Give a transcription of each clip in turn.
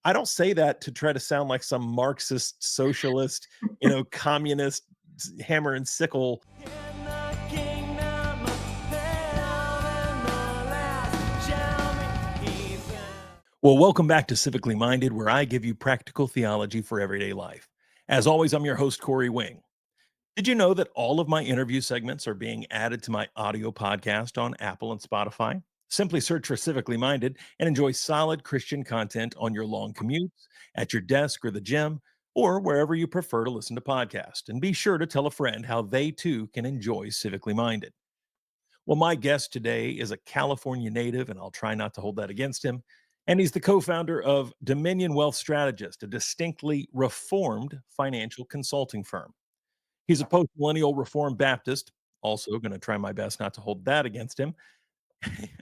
I don't say that to try to sound like some Marxist, socialist, communist hammer and sickle. Well, welcome back to Civically Minded, where I give you practical theology for everyday life. As always, I'm your host, Corey Wing. Did you know that all of my interview segments are being added to my audio podcast on Apple and Spotify? Simply search for Civically Minded and enjoy solid Christian content on your long commutes, at your desk or the gym, or wherever you prefer to listen to podcasts. And be sure to tell a friend how they too can enjoy Civically Minded. Well, my guest today is a California native, and I'll try not to hold that against him. And he's the co-founder of Dominion Wealth Strategists, a distinctly reformed financial consulting firm. He's a post-millennial Reformed Baptist, also going to try my best not to hold that against him,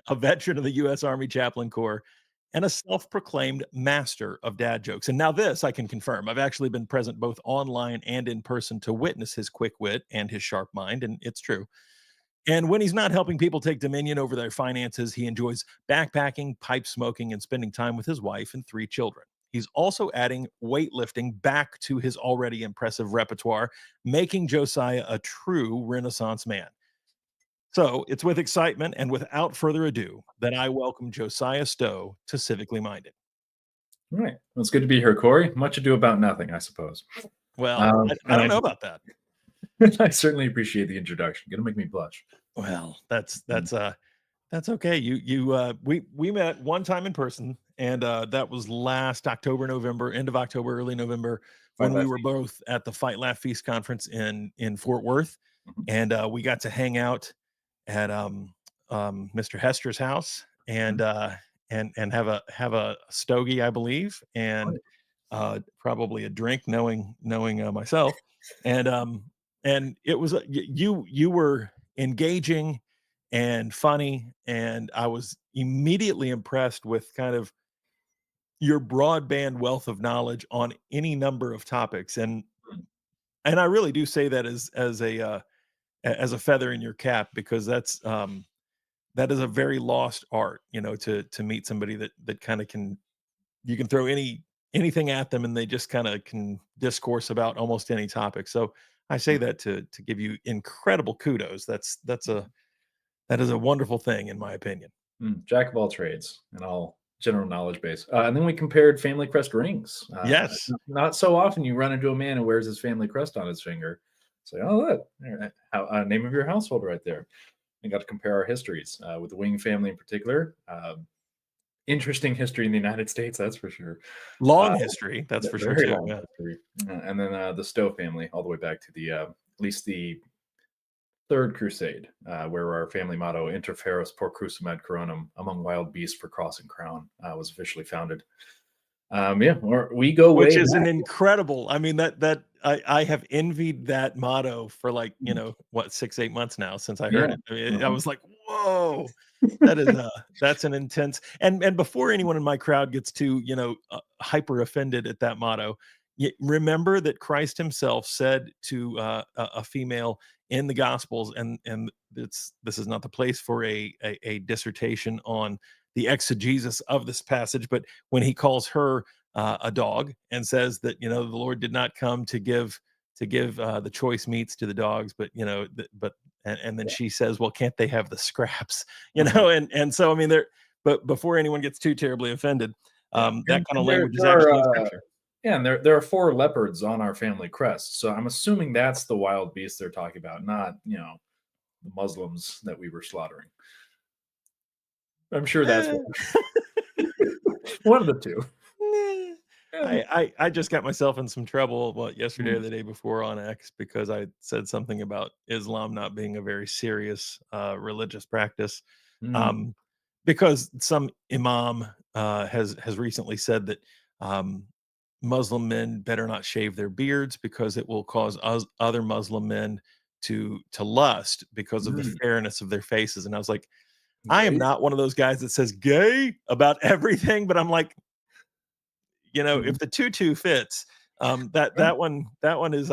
a veteran of the U.S. Army Chaplain Corps, and a self-proclaimed master of dad jokes. And now this I can confirm. I've actually been present both online and in person to witness his quick wit and his sharp mind, and it's true. And when he's not helping people take dominion over their finances, he enjoys backpacking, pipe smoking, and spending time with his wife and 3 children. He's also adding weightlifting back to his already impressive repertoire, making Josiah a true Renaissance man. So it's with excitement and without further ado that I welcome Josiah Stowe to Civically Minded. All right. Well, it's good to be here, Corey. Much ado about nothing, I suppose. Well, I don't know about that. I certainly appreciate the introduction. Gonna make me blush. Well, that's okay. We met one time in person, and that was last October, November, end of October, early November, when we were both at the Fight Laugh Feast conference in Fort Worth, and we got to hang out at Mr. Hester's house and have a stogie, I believe, and probably a drink, knowing myself, and it was you were engaging and funny, and I was immediately impressed with kind of your broadband wealth of knowledge on any number of topics, and I really do say that as a feather in your cap, because that is a very lost art, to meet somebody that kind of you can throw anything at them and they just kind of can discourse about almost any topic. So I say that to give you incredible kudos. That is a wonderful thing, in my opinion. Jack of all trades and all general knowledge base. And then we compared family crest rings. Yes. Not so often you run into a man who wears his family crest on his finger. It's like, oh, look, name of your household right there. We got to compare our histories with the Wing family in particular. Interesting history in the United States, that's for sure. Long history, that's for sure. Too, yeah. And then the Stowe family, all the way back to the at least the Third Crusade, where our family motto "Inter feros por crucem ad coronam," among wild beasts for cross and crown, was officially founded. We go way which is back. an incredible. I mean, that I have envied that motto for 6-8 months now since I heard it. I was like, whoa. That's an intense, and before anyone in my crowd gets too hyper offended at that motto, remember that Christ himself said to a female in the Gospels, and this is not the place for a dissertation on the exegesis of this passage, but when he calls her a dog and says that the Lord did not come to give the choice meats to the dogs, but and then she says, well, can't they have the scraps? And so I mean, but before anyone gets too terribly offended, that kind of language is actually in Scripture. Yeah, and there are 4 leopards on our family crest, so I'm assuming that's the wild beast they're talking about, not the Muslims that we were slaughtering. I'm sure that's one of the two. I just got myself in some trouble yesterday or the day before on X because I said something about Islam not being a very serious religious practice, because some imam has recently said that Muslim men better not shave their beards because it will cause other Muslim men to lust because of the fairness of their faces. And I was like, I am not one of those guys that says gay about everything, but I'm like, if the tutu fits, that one is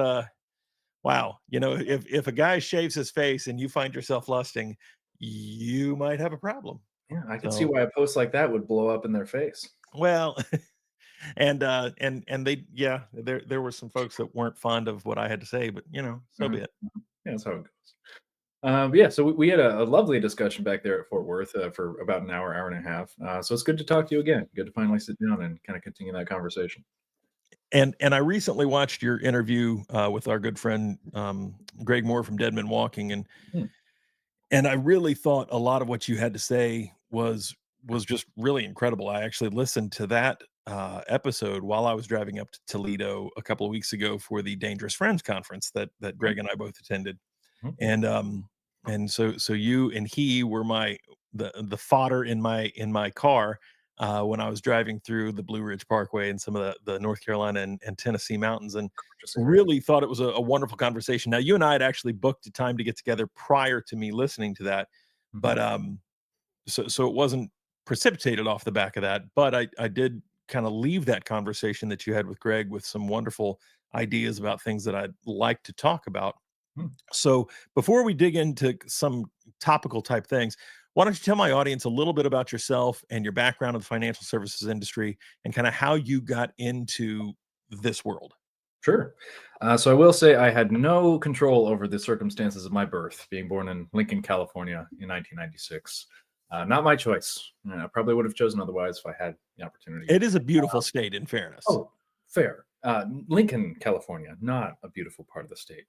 wow. If a guy shaves his face and you find yourself lusting, you might have a problem. Yeah, I can see why a post like that would blow up in their face. Well, And they, yeah, there were some folks that weren't fond of what I had to say, but so be Mhm. it. Yeah, that's how it goes. But yeah, so we had a lovely discussion back there at Fort Worth for about an hour, hour and a half. So it's good to talk to you again. Good to finally sit down and kind of continue that conversation. And I recently watched your interview with our good friend Greg Moore from Dead Men Walking, Hmm, and I really thought a lot of what you had to say was just really incredible. I actually listened to that episode while I was driving up to Toledo a couple of weeks ago for the Dangerous Friends conference that okay. Greg and I both attended. Mhm. And so you and he were the fodder in my car when I was driving through the Blue Ridge Parkway and some of the North Carolina and Tennessee mountains, and Gorgeous area. really thought it was a wonderful conversation. Now, you and I had actually booked a time to get together prior to me listening to that, Mhm. but so it wasn't precipitated off the back of that. But I did kind of leave that conversation that you had with Greg with some wonderful ideas about things that I'd like to talk about. Hmm. So before we dig into some topical type things, why don't you tell my audience a little bit about yourself and your background in the financial services industry and kind of how you got into this world? Sure. So I will say I had no control over the circumstances of my birth, being born in Lincoln, California in 1996. Not my choice. I probably would have chosen otherwise if I had the opportunity. It is a beautiful state, in fairness. Oh, fair. Lincoln, California, not a beautiful part of the state.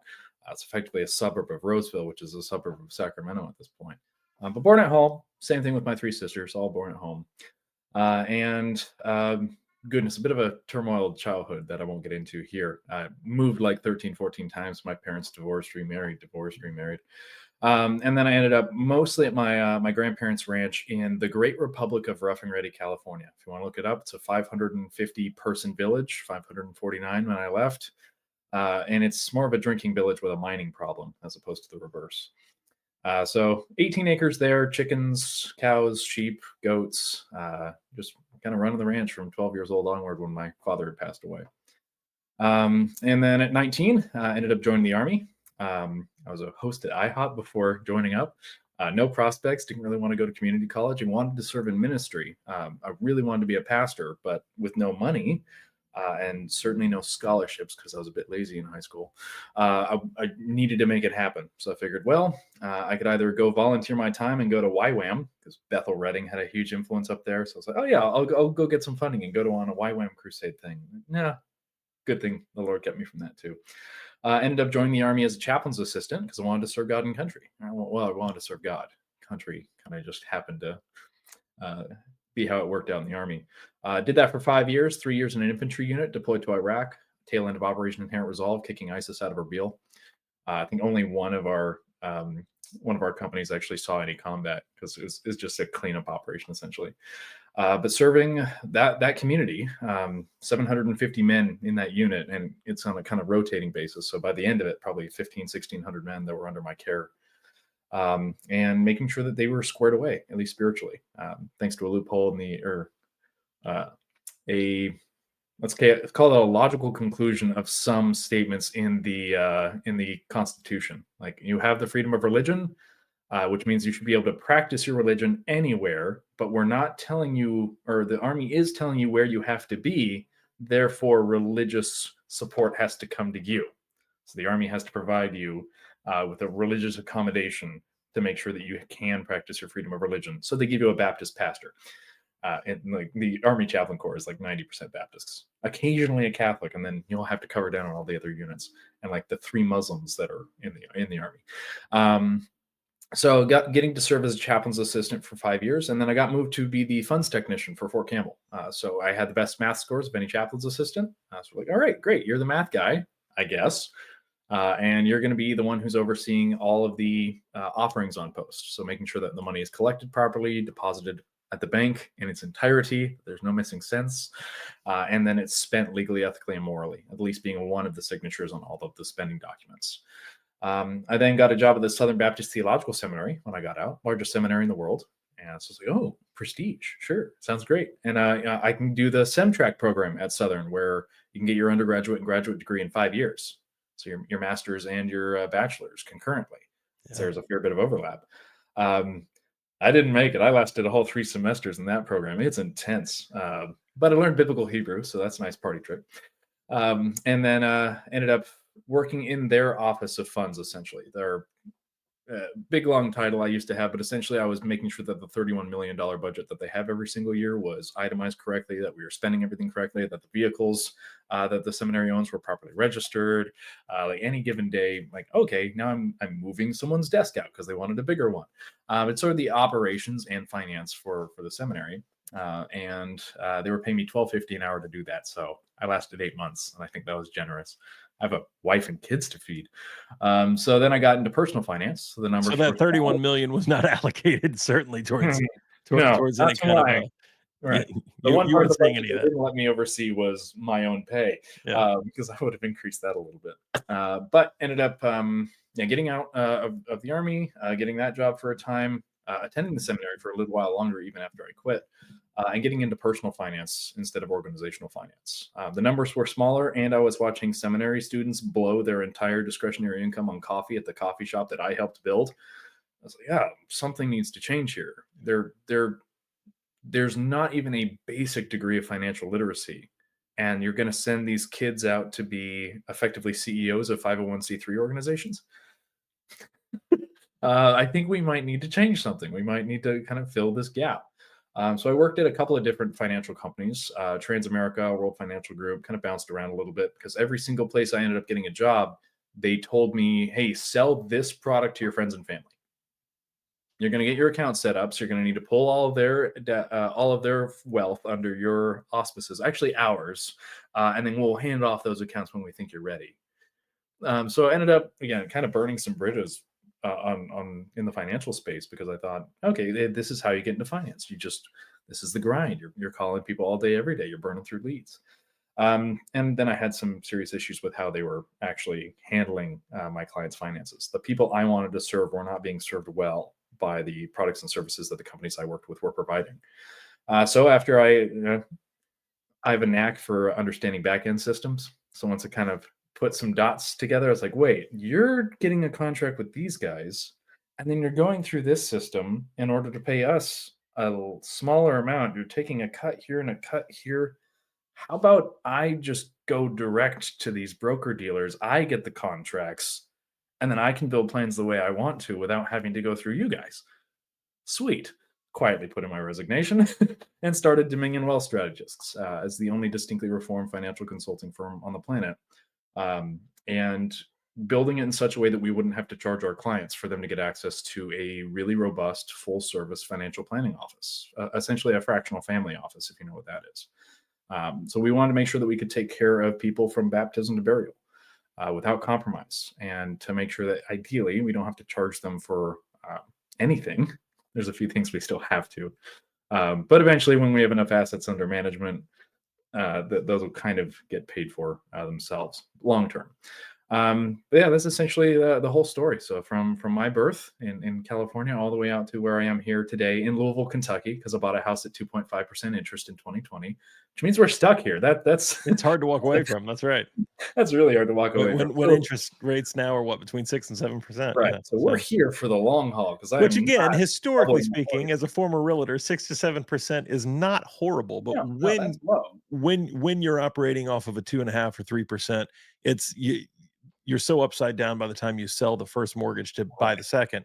It's effectively a suburb of Roseville, which is a suburb of Sacramento at this point. But born at home, same thing with my three sisters, all born at home. And goodness, a bit of a turmoil childhood that I won't get into here. I moved like 13, 14 times. My parents divorced, remarried, divorced, remarried. And then I ended up mostly at my grandparents' ranch in the Great Republic of Rough and Ready, California. If you want to look it up, it's a 550 person village, 549 when I left, and it's more of a drinking village with a mining problem as opposed to the reverse. So 18 acres there, chickens, cows, sheep, goats, just kind of running the ranch from 12 years old onward when my father had passed away. And then at 19, I ended up joining the Army. I was a host at IHOP before joining up. No prospects, didn't really want to go to community college and wanted to serve in ministry. I really wanted to be a pastor, but with no money and certainly no scholarships because I was a bit lazy in high school. I needed to make it happen. So I figured, well, I could either go volunteer my time and go to YWAM because Bethel Redding had a huge influence up there. So I was like, oh, yeah, I'll go get some funding and go to on a YWAM crusade thing. Nah, good thing the Lord kept me from that too. Ended up joining the Army as a chaplain's assistant because I wanted to serve God and country. Well, I wanted to serve God. Country kind of just happened to uh, be how it worked out in the Army. Did that for 5 years, 3 years in an infantry unit deployed to Iraq, tail end of Operation Inherent Resolve, kicking ISIS out of Erbil. I think only one of our companies actually saw any combat because it was just a cleanup operation essentially. But serving that community, 750 men in that unit, and it's on a kind of rotating basis. So by the end of it, probably 15, 1600 men that were under my care, and making sure that they were squared away, at least spiritually, thanks to a loophole in the or uh, a let's call it a logical conclusion of some statements in the Constitution. Like you have the freedom of religion, which means you should be able to practice your religion anywhere, but we're not telling you, or the Army is telling you where you have to be. Therefore, religious support has to come to you. So the Army has to provide you with a religious accommodation to make sure that you can practice your freedom of religion. So they give you a Baptist pastor. And like the Army Chaplain Corps is like 90% Baptists, occasionally a Catholic, and then you'll have to cover down on all the other units and like the three Muslims that are in the Army. So getting to serve as a chaplain's assistant for 5 years, and then I got moved to be the funds technician for Fort Campbell. So I had the best math scores of any chaplain's assistant. So we're like, all right, great, you're the math guy, I guess, and you're going to be the one who's overseeing all of the offerings on post. So making sure that the money is collected properly, deposited at the bank in its entirety, there's no missing cents, and then it's spent legally, ethically, and morally, at least being one of the signatures on all of the spending documents. I then got a job at the Southern Baptist Theological Seminary when I got out, largest seminary in the world. And so it's like, oh, prestige, sure, sounds great. And I can do the SEMTRAC program at Southern, where you can get your undergraduate and graduate degree in 5 years. So your master's and your bachelor's concurrently. So Yeah. there's a fair bit of overlap. Um, I didn't make it. I lasted a whole 3 semesters in that program. It's intense, but I learned biblical Hebrew, so that's a nice party trick. And then ended up working in their office of funds, essentially. Their big long title I used to have, but essentially I was making sure that the $31 million budget that they have every single year was itemized correctly, that we were spending everything correctly, that the vehicles that the seminary owns were properly registered. Like any given day, like okay, now I'm moving someone's desk out because they wanted a bigger one. It's sort of the operations and finance for the seminary, and they were paying me $12.50 an hour to do that. So I lasted 8 months, and I think that was generous. I have a wife and kids to feed. So then I got into personal finance. So the So numbers were that 31 million was not allocated certainly towards no, towards not any to kind of lying. a Right. The one you part of weren't the saying budget any of they that. didn't let me oversee was my own pay, Yeah. because I would have increased that a little bit. But ended up, yeah, getting out of the army, getting that job for a time, attending the seminary for a little while longer, even after I quit, and getting into personal finance instead of organizational finance. The numbers were smaller, and I was watching seminary students blow their entire discretionary income on coffee at the coffee shop that I helped build. I was like, yeah, something needs to change here. There's not even a basic degree of financial literacy. And you're going to send these kids out to be effectively CEOs of 501(c)(3) organizations. I think we might need to change something. We might need to kind of fill this gap. So I worked at a couple of different financial companies, Transamerica, World Financial Group, kind of bounced around a little bit because every single place I ended up getting a job, they told me, hey, sell this product to your friends and family. You're going to get your account set up, so you're going to need to pull all of their wealth under your auspices, actually ours, and then we'll hand off those accounts when we think you're ready. So I ended up again kind of burning some bridges on in the financial space because I thought, okay, this is how you get into finance. This is the grind. You're calling people all day, every day. You're burning through leads. And then I had some serious issues with how they were actually handling my clients' finances. The people I wanted to serve were not being served well by the products and services that the companies I worked with were providing. So after I have a knack for understanding back end systems. So once I kind of put some dots together, I was like, wait, you're getting a contract with these guys, and then you're going through this system in order to pay us a smaller amount. You're taking a cut here and a cut here. How about I just go direct to these broker dealers? I get the contracts, and then I can build plans the way I want to without having to go through you guys. Sweet. Quietly put in my resignation and started Dominion Wealth Strategists as the only distinctly reformed financial consulting firm on the planet. And building it in such a way that we wouldn't have to charge our clients for them to get access to a really robust, full service financial planning office, essentially a fractional family office, if you know what that is. So we wanted to make sure that we could take care of people from baptism to burial without compromise, and to make sure that ideally we don't have to charge them for anything. There's a few things we still have to, but eventually, when we have enough assets under management, those will kind of get paid for themselves long term. But yeah, that's essentially the whole story. So from my birth in California all the way out to where I am here today in Louisville, Kentucky, because I bought a house at 2.5% interest in 2020, which means we're stuck here. That's It's hard to walk away from. That's right. that's really hard to walk away from. When So, interest rates now are what, between 6 and 7%. right. Yeah. So we're here for the long haul because I Which am again, not historically following my speaking, as a mortgage. former realtor, 6 to 7% is not horrible. But No, no, that's low. when you're operating off of a 2.5 or 3%, it's you're so upside down by the time you sell the first mortgage to buy Right. the second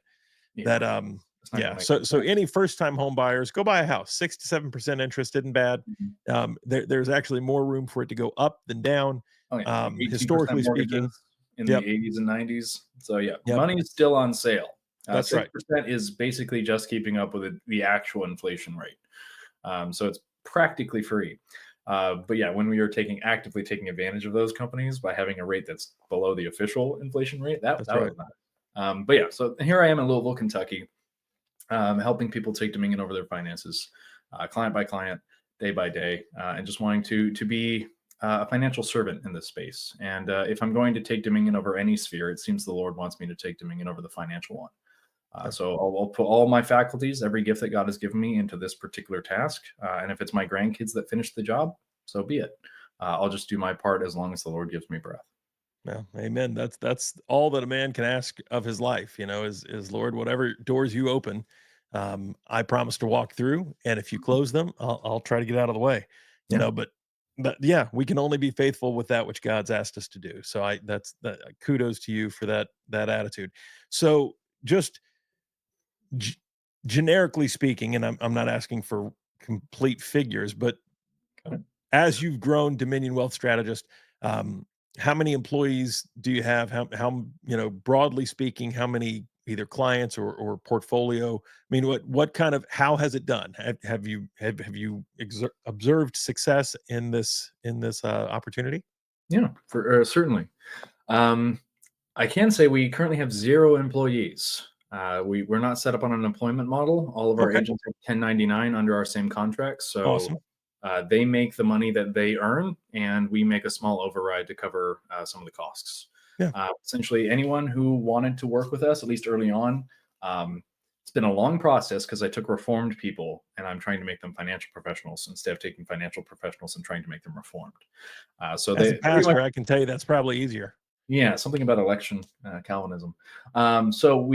Yeah. that It's not gonna yeah. make So sense. any first time home buyers, go buy a house. 6 to 7% interest isn't bad. Mhm. There's actually more room for it to go up than down. Oh yeah, like 18% Historically speaking. mortgages in the Yep. 80s and 90s. So yeah, Yep. money is still on sale. That's right. 6% is basically just keeping up with the actual inflation rate. So it's practically free. But yeah, when we are actively taking advantage of those companies by having a rate that's below the official inflation rate, That's that right. was nice. But yeah, so here I am in Louisville, Kentucky, helping people take dominion over their finances, client by client, day by day, and just wanting to be a financial servant in this space. And if I'm going to take dominion over any sphere, it seems the Lord wants me to take dominion over the financial one. So I'll put all my faculties, every gift that God has given me, into this particular task. And if it's my grandkids that finish the job, so be it. I'll just do my part as long as the Lord gives me breath. Yeah, amen. That's all that a man can ask of his life, is Lord, whatever doors you open, I promise to walk through, and if you close them, I'll try to get out of the way, you Yeah. know, but yeah, we can only be faithful with that which God's asked us to do. So that's that kudos to you for that attitude. So just g- generically speaking, and I'm not asking for complete figures, but Okay. as you've grown Dominion Wealth Strategist, um, how many employees do you have? How broadly speaking, how many either clients or portfolio? I mean, what kind of how has it done? Have you observed success in this opportunity? Yeah, for certainly. Um, I can say we currently have 0 employees. We're not set up on an employment model. All of our Okay, agents are 1099 under our same contract, so awesome. they make the money that they earn, and we make a small override to cover some of the costs. Yeah, Essentially, anyone who wanted to work with us, at least early on, um, it's been a long process because I took reformed people and I'm trying to make them financial professionals instead of taking financial professionals and trying to make them reformed. So as a they pretty much pastor, I can tell you that's probably easier. yeah, something about election Calvinism. So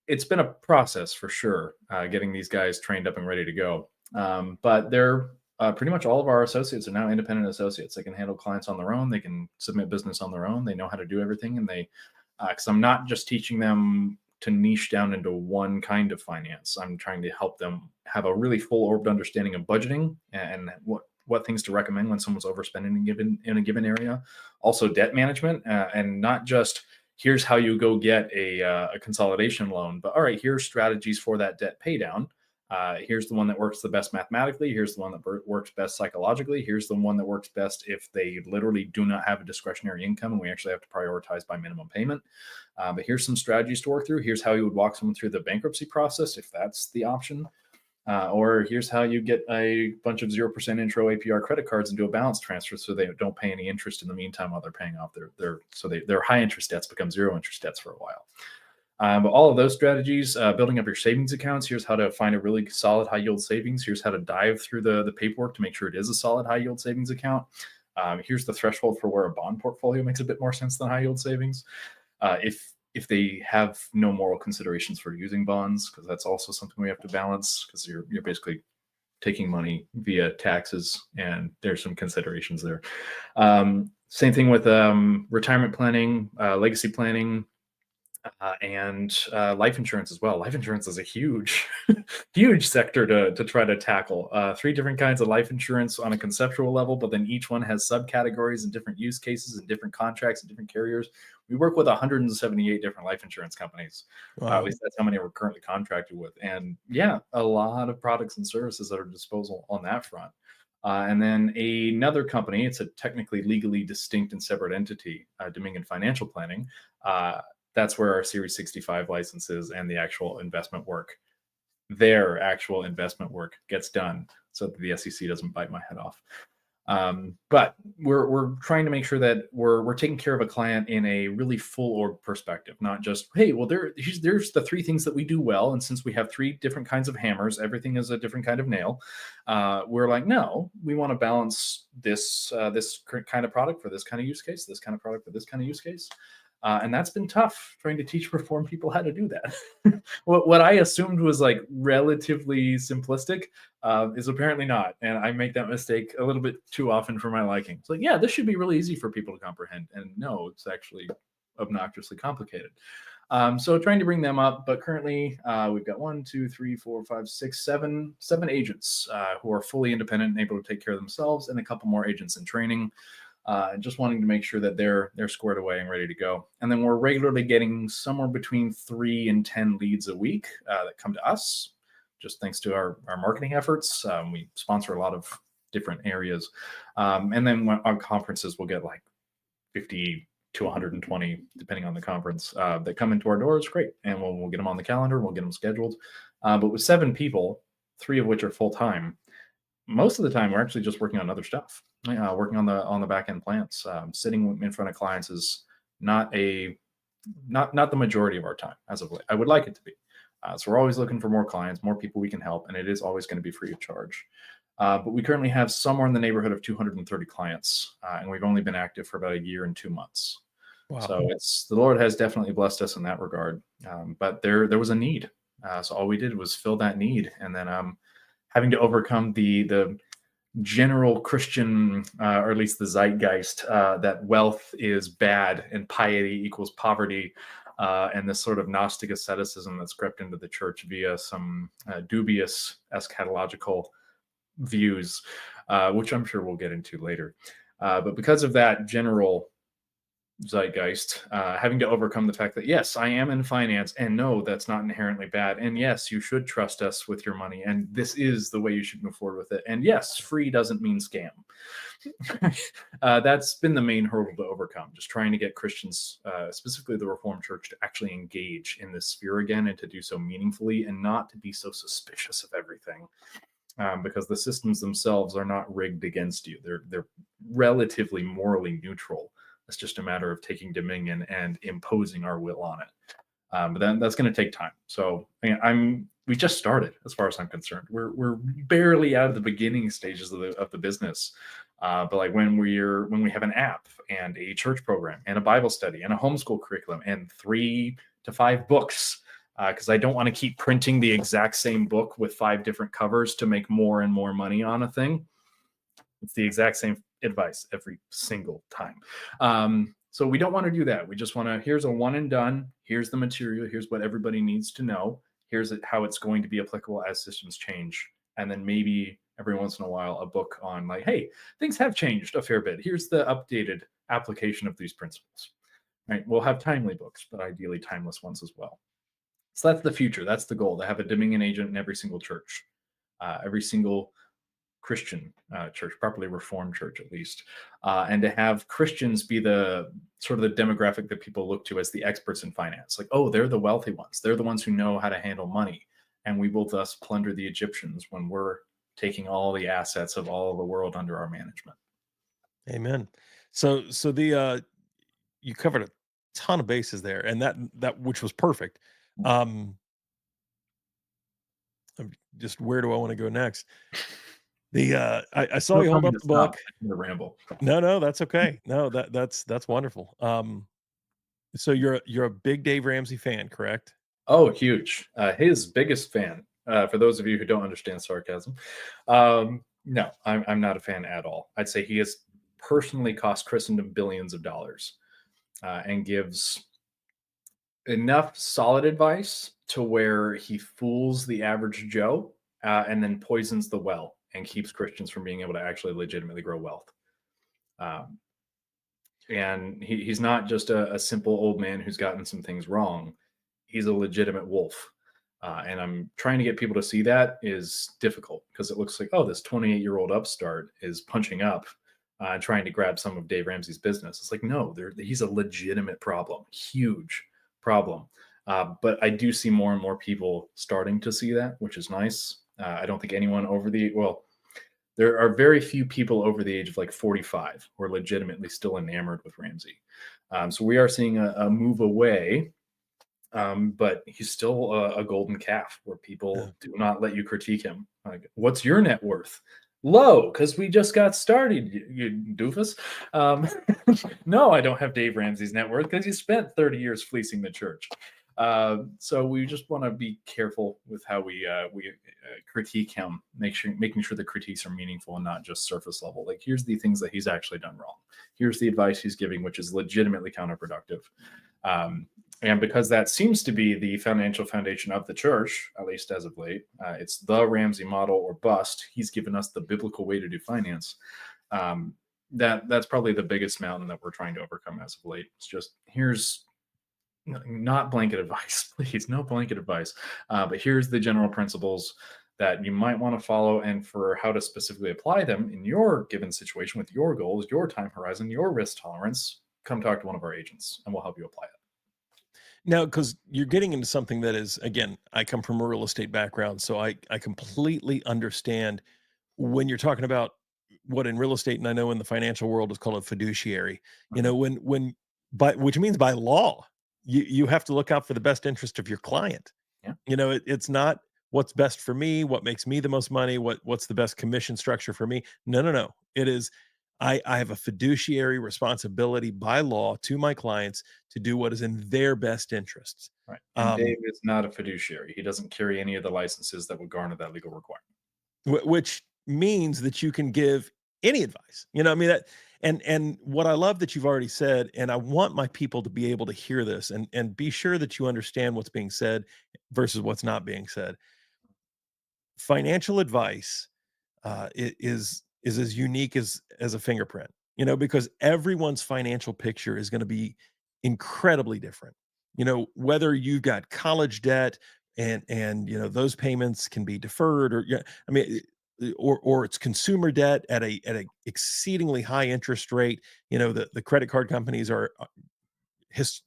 it's been a process for sure, getting these guys trained up and ready to go. But they're pretty much all of our associates are now independent associates. They can handle clients on their own. They can submit business on their own. They know how to do everything, and because I'm not just teaching them to niche down into one kind of finance. I'm trying to help them have a really full orbed understanding of budgeting and what things to recommend when someone's overspending in a given area. Also, debt management, and not just here's how you go get a consolidation loan, but all right, here's strategies for that debt pay down. Here's the one that works the best mathematically. Here's the one that works best psychologically. Here's the one that works best if they literally do not have a discretionary income and we actually have to prioritize by minimum payment. But here's some strategies to work through. Here's how you would walk someone through the bankruptcy process if that's the option. Or here's how you get a bunch of 0% intro APR credit cards and do a balance transfer so they don't pay any interest in the meantime while they're paying off their high interest debts become zero interest debts for a while. But all of those strategies, building up your savings accounts, here's how to find a really solid high yield savings. Here's how to dive through the paperwork to make sure it is a solid high yield savings account. Here's the threshold for where a bond portfolio makes a bit more sense than high yield savings. If they have no moral considerations for using bonds, because that's also something we have to balance, because you're basically taking money via taxes, and there's some considerations there. Same thing with retirement planning, legacy planning, and life insurance as well. Life insurance is a huge, huge sector to try to tackle. 3 different kinds of life insurance on a conceptual level, but then each one has subcategories and different use cases and different contracts and different carriers. We work with 178 different life insurance companies. At Wow. least that's how many we're currently contracted with. And yeah, a lot of products and services at our disposal on that front. And then another company, it's a technically legally distinct and separate entity, Dominion Financial Planning. That's where our Series 65 licenses and the actual investment work, their actual investment work gets done so that the SEC doesn't bite my head off. But we're trying to make sure that we're taking care of a client in a really full org perspective, not just, hey, well, there's the 3 things that we do well. And since we have 3 different kinds of hammers, everything is a different kind of nail. We're like, no, we want to balance this kind of product for this kind of use case, this kind of product for this kind of use case. And that's been tough trying to teach reform people how to do that. What I assumed was like relatively simplistic is apparently not. And I make that mistake a little bit too often for my liking. It's like, yeah, this should be really easy for people to comprehend. And no, it's actually obnoxiously complicated. So trying to bring them up, but currently we've got 1, 2, 3, 4, 5, 6, 7 agents who are fully independent and able to take care of themselves, and a couple more agents in training. Just wanting to make sure that they're squared away and ready to go. And then we're regularly getting somewhere between 3 and 10 leads a week that come to us, just thanks to our marketing efforts. We sponsor a lot of different areas. And then on conferences, we'll get like 50 to 120, depending on the conference, that come into our doors. Great. And we'll get them on the calendar. We'll get them scheduled. But with 7 people, 3 of which are full-time, most of the time we're actually just working on other stuff, working on the back end plants. Sitting in front of clients is not the majority of our time as of late. I would like it to be. So we're always looking for more clients, more people we can help, and it is always going to be free of charge. But we currently have somewhere in the neighborhood of 230 clients, and we've only been active for about a year and 2 months. Wow. So the Lord has definitely blessed us in that regard. But there was a need. So all we did was fill that need, and then having to overcome the general Christian, or at least the zeitgeist, that wealth is bad and piety equals poverty, and this sort of Gnostic asceticism that's crept into the church via some dubious eschatological views, which I'm sure we'll get into later. But because of that general zeitgeist, having to overcome the fact that, yes, I am in finance, and no, that's not inherently bad. And yes, you should trust us with your money. And this is the way you should move forward with it. And yes, free doesn't mean scam. That's been the main hurdle to overcome, just trying to get Christians, specifically the Reformed Church, to actually engage in this sphere again and to do so meaningfully and not to be so suspicious of everything. Because the systems themselves are not rigged against you. They're relatively morally neutral. It's just a matter of taking dominion and imposing our will on it. But then that's going to take time. So we just started, as far as I'm concerned. We're barely out of the beginning stages of the business. But like when we have an app and a church program and a Bible study and a homeschool curriculum and 3 to 5 books, because I don't want to keep printing the exact same book with 5 different covers to make more and more money on a thing. It's the exact same advice every single time. So we don't want to do that. We just want to, here's a one and done. Here's the material. Here's what everybody needs to know. Here's how it's going to be applicable as systems change. And then maybe every once in a while, a book on like, hey, things have changed a fair bit. Here's the updated application of these principles. Right? We'll have timely books, but ideally timeless ones as well. So that's the future. That's the goal, to have a Dominion agent in every single church, every single Christian church, properly Reformed church at least, and to have Christians be the sort of the demographic that people look to as the experts in finance. Like, oh, they're the wealthy ones. They're the ones who know how to handle money. And we will thus plunder the Egyptians when we're taking all the assets of all of the world under our management. Amen. So the you covered a ton of bases there, and that which was perfect. Just where do I want to go next? I saw Don't you tell hold me up to the stop. book. I'm gonna ramble. No, that's okay. No, that's wonderful. So you're a big Dave Ramsey fan, correct? Oh, huge. His biggest fan. For those of you who don't understand sarcasm, no, I'm not a fan at all. I'd say he has personally cost Christendom billions of dollars, and gives enough solid advice to where he fools the average Joe, and then poisons the well and keeps Christians from being able to actually legitimately grow wealth. Um, and he's not just a simple old man who's gotten some things wrong. He's a legitimate wolf. And I'm trying to get people to see that is difficult because it looks like, oh, this 28-year-old upstart is punching up, trying to grab some of Dave Ramsey's business. It's like, no, he's a legitimate problem, huge problem. But I do see more and more people starting to see that, which is nice. I don't think anyone there are very few people over the age of like 45 who are legitimately still enamored with Ramsey. So we are seeing a move away, but he's still a golden calf where people do not let you critique him. Like, what's your net worth? Low, because we just got started, you doofus. No, I don't have Dave Ramsey's net worth because he spent 30 years fleecing the church. So we just want to be careful with how we critique him, making sure the critiques are meaningful and not just surface level. Like, here's the things that he's actually done wrong. Here's the advice he's giving, which is legitimately counterproductive. And because that seems to be the financial foundation of the church, at least as of late, it's the Ramsey model or bust. He's given us the biblical way to do finance. That's probably the biggest mountain that we're trying to overcome as of late. It's just, here's not blanket advice, please, no blanket advice. But here's the general principles that you might want to follow, and for how to specifically apply them in your given situation with your goals, your time horizon, your risk tolerance. Come talk to one of our agents and we'll help you apply it. Now, because you're getting into something that is, again, I come from a real estate background, so I completely understand when you're talking about what in real estate, and I know in the financial world is called a fiduciary. You know, when by which means by law, you have to look out for the best interest of your client. Yeah. You know, it's not what's best for me, what makes me the most money, what's the best commission structure for me. No. It is I have a fiduciary responsibility by law to my clients to do what is in their best interests. Right. And Um, Dave is not a fiduciary. He doesn't carry any of the licenses that would garner that legal requirement. which means that you can give any advice. I mean that, and what I love that you've already said, and I want my people to be able to hear this and be sure that you understand what's being said versus what's not being said. Financial advice is as unique as a fingerprint, because everyone's financial picture is going to be incredibly different. Whether you've got college debt and those payments can be deferred, or I mean, or it's consumer debt at a exceedingly high interest rate. The credit card companies are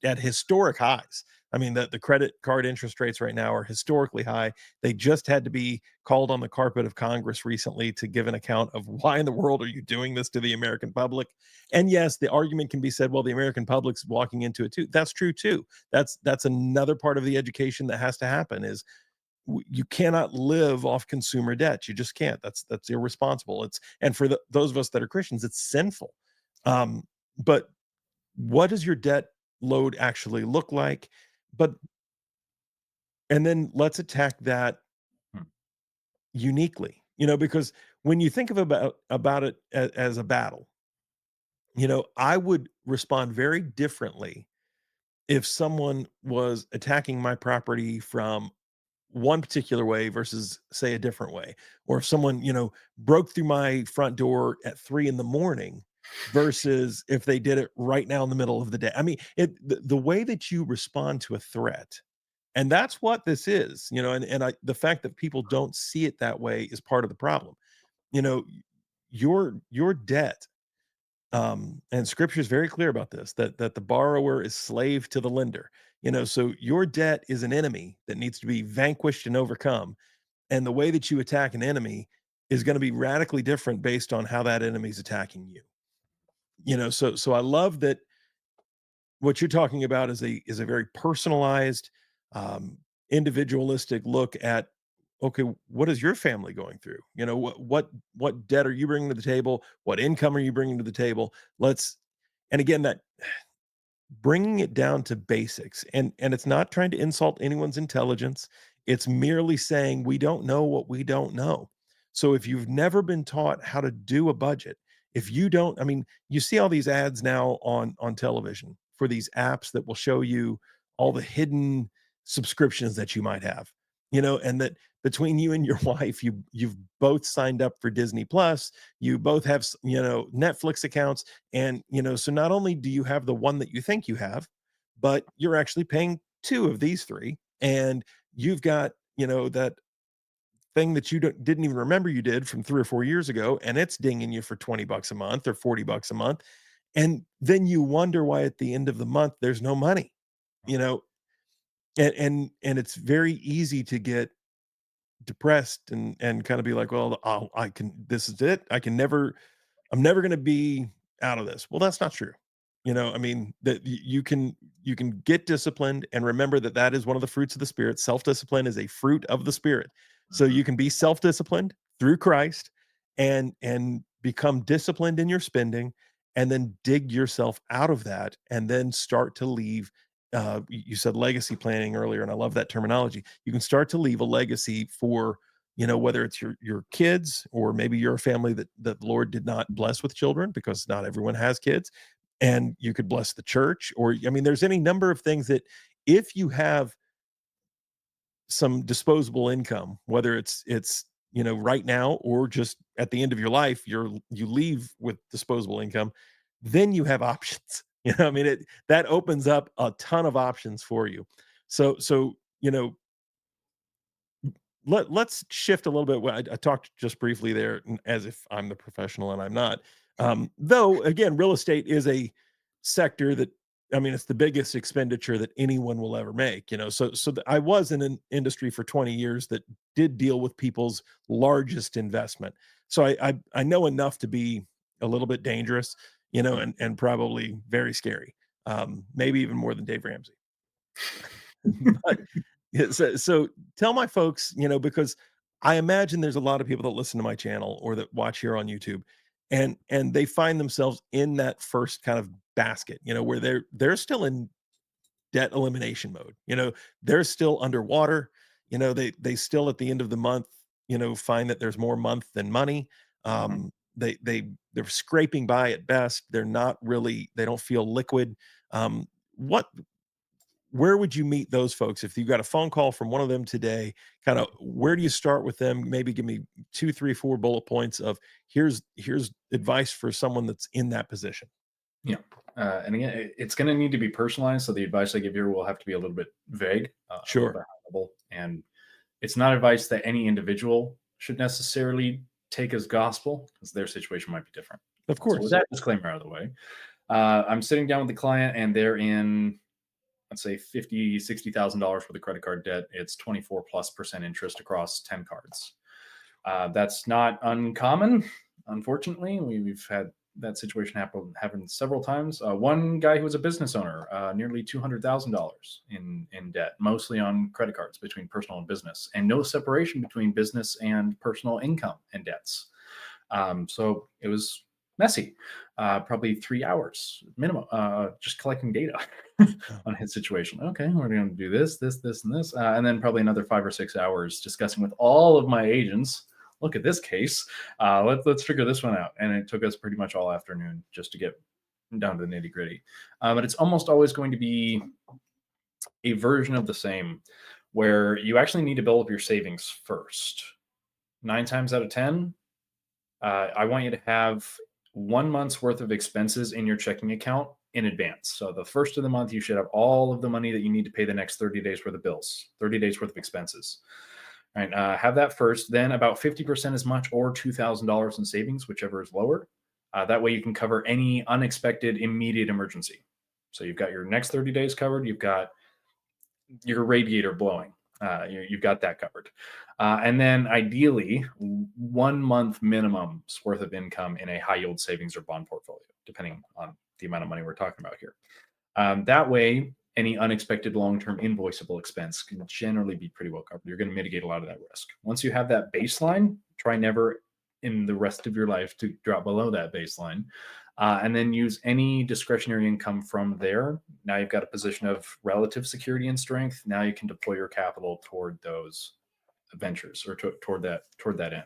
at historic highs. I mean, the credit card interest rates right now are historically high. They just had to be called on the carpet of Congress recently to give an account of why in the world are you doing this to the American public? And yes, the argument can be said, well, the American public's walking into it too. That's true too. That's another part of the education that has to happen is you cannot live off consumer debt. You just can't. That's irresponsible. And for those of us that are Christians, it's sinful. But what does your debt load actually look like? But and then let's attack that Hmm. uniquely, because when you think of about it as a battle, I would respond very differently if someone was attacking my property from one particular way versus say a different way, or if someone broke through my front door at 3 in the morning versus if they did it right now in the middle of the day. I mean, the way that you respond to a threat, and that's what this is, the fact that people don't see it that way is part of the problem. you know your debt, and scripture is very clear about this, that the borrower is slave to the lender. So your debt is an enemy that needs to be vanquished and overcome, and the way that you attack an enemy is going to be radically different based on how that enemy is attacking you. So I love that what you're talking about is a very personalized, um, individualistic look at, okay, what is your family going through? What debt are you bringing to the table? What income are you bringing to the table? Let's and again, that bringing it down to basics, and it's not trying to insult anyone's intelligence. It's merely saying we don't know what we don't know. So if you've never been taught how to do a budget, if you don't, I mean, you see all these ads now on television for these apps that will show you all the hidden subscriptions that you might have, and that between you and your wife, you've both signed up for Disney Plus, you both have Netflix accounts, and so not only do you have the one that you think you have, but you're actually paying two of these three, and you've got that thing that you didn't even remember you did from 3 or 4 years ago, and it's dinging you for $20 a month or $40 a month, and then you wonder why at the end of the month there's no money, you know, and it's very easy to get depressed and kind of be like, well, I can, this is it. I'm never going to be out of this. Well, that's not true. I mean, that you can get disciplined, and remember that that is one of the fruits of the spirit. Self-discipline is a fruit of the spirit. So Mhm. you can be self-disciplined through Christ and become disciplined in your spending, and then dig yourself out of that and then start to leave. You said legacy planning earlier, and I love that terminology. You can start to leave a legacy for, whether it's your kids, or maybe you're a family that the Lord did not bless with children, because not everyone has kids, and you could bless the church, or I mean, there's any number of things that if you have some disposable income, whether it's right now or just at the end of your life, you leave with disposable income, then you have options. I mean, that opens up a ton of options for you. So let's shift a little bit. I talked just briefly there, as if I'm the professional, and I'm not. Though again, real estate is a sector that, I mean, it's the biggest expenditure that anyone will ever make. I was in an industry for 20 years that did deal with people's largest investment. So I know enough to be a little bit dangerous, and probably very scary. Maybe even more than Dave Ramsey. But yeah, so tell my folks, because I imagine there's a lot of people that listen to my channel or that watch here on YouTube. and they find themselves in that first kind of basket, where they're still in debt elimination mode. They're still underwater. They still at the end of the month, find that there's more month than money. Mhm. They're scraping by at best. They don't feel liquid. What Where would you meet those folks if you got a phone call from one of them today? Kind of where do you start with them? Maybe give me 2, 3, 4 bullet points of here's advice for someone that's in that position. Yeah. And again, it's going to need to be personalized. So the advice I give here will have to be a little bit vague, a little Sure. bit high level. And it's not advice that any individual should necessarily take as gospel because their situation might be different. Of So with course. that disclaimer out of the way, I'm sitting down with the client and they're in, let's say, $50,000, $60,000 worth of credit card debt. It's 24+% interest across 10 cards. That's not uncommon. Unfortunately, we've had that situation happen several times. One guy who was a business owner, nearly $200,000 in debt, mostly on credit cards between personal and business, and no separation between business and personal income and debts. So it was messy. Probably 3 hours minimum, just collecting data Yeah. on his situation. Okay, we're going to do this, this, this, and this, and then probably another 5 or 6 hours discussing with all of my agents. Look at this case. Let's figure this one out. And it took us pretty much all afternoon just to get down to the nitty gritty. But it's almost always going to be a version of the same, where you actually need to build up your savings first. 9 times out of 10, I want you to have 1 month's worth of expenses in your checking account in advance. So the first of the month, you should have all of the money that you need to pay the next 30 days worth of bills, 30 days worth of expenses. All right, have that first. Then about 50% as much, or $2,000 in savings, whichever is lower. That way you can cover any unexpected immediate emergency. So you've got your next 30 days covered. You've got your radiator blowing. You've got that covered. And then ideally, 1 month minimum's worth of income in a high yield savings or bond portfolio, depending on the amount of money we're talking about here. That way, any unexpected long-term invoiceable expense can generally be pretty well covered. You're going to mitigate a lot of that risk. Once you have that baseline, try never in the rest of your life to drop below that baseline. And then use any discretionary income from there. Now you've got a position of relative security and strength. Now you can deploy your capital toward those ventures or toward that end.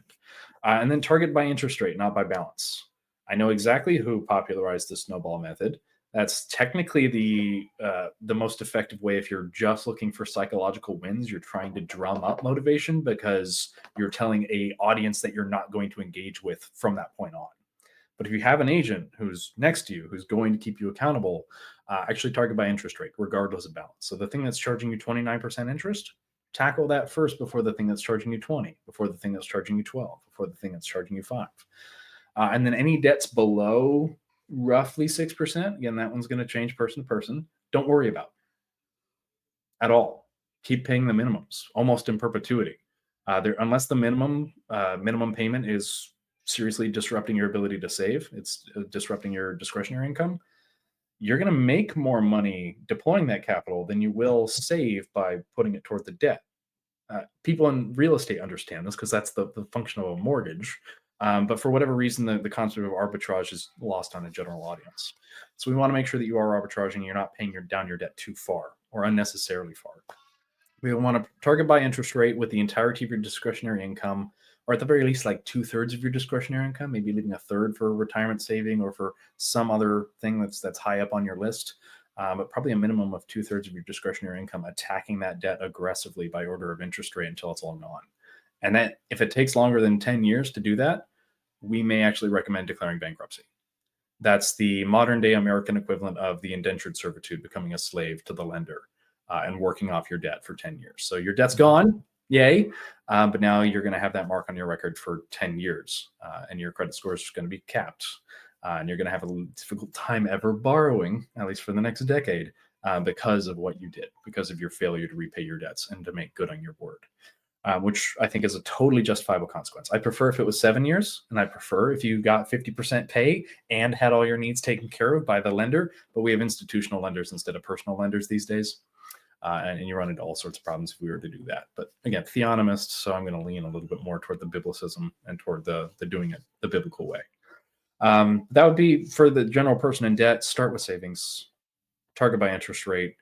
And then target by interest rate, not by balance. I know exactly who popularized the snowball method. That's technically the most effective way if you're just looking for psychological wins. You're trying to drum up motivation because you're telling a audience that you're not going to engage with from that point on. But if you have an agent who's next to you, who's going to keep you accountable, actually target by interest rate, regardless of balance. So the thing that's charging you 29% interest, tackle that first before the thing that's charging you 20, before the thing that's charging you 12, before the thing that's charging you 5. And then any debts below roughly 6%, again, that one's going to change person to person. Don't worry about at all. Keep paying the minimums almost in perpetuity. Unless the minimum payment is seriously disrupting your ability to save, it's disrupting your discretionary income, you're going to make more money deploying that capital than you will save by putting it toward the debt. People in real estate understand this because that's the function of a mortgage. But for whatever reason, the concept of arbitrage is lost on a general audience. So we want to make sure that you are arbitraging, you're not paying down your debt too far or unnecessarily far. We want to target by interest rate with the entirety of your discretionary income, or at the very least, like 2/3 of your discretionary income, maybe leaving a third for retirement saving or for some other thing that's high up on your list. But probably a minimum of 2/3 of your discretionary income, attacking that debt aggressively by order of interest rate until it's all gone. And that if it takes longer than 10 years to do that, we may actually recommend declaring bankruptcy. That's the modern day American equivalent of the indentured servitude, becoming a slave to the lender and working off your debt for 10 years. So your debt's gone, yay. But now you're going to have that mark on your record for 10 years and your credit score is going to be capped. And you're going to have a difficult time ever borrowing, at least for the next decade, because of what you did, because of your failure to repay your debts and to make good on your word. Which I think is a totally justifiable consequence. I prefer if it was 7 years, and I prefer if you got 50% pay and had all your needs taken care of by the lender, but we have institutional lenders instead of personal lenders these days. And you run into all sorts of problems if we were to do that. But again, theonomist, so I'm going to lean a little bit more toward the biblicism and toward the doing it the biblical way. That would be for the general person in debt. Start with savings, target by interest rate,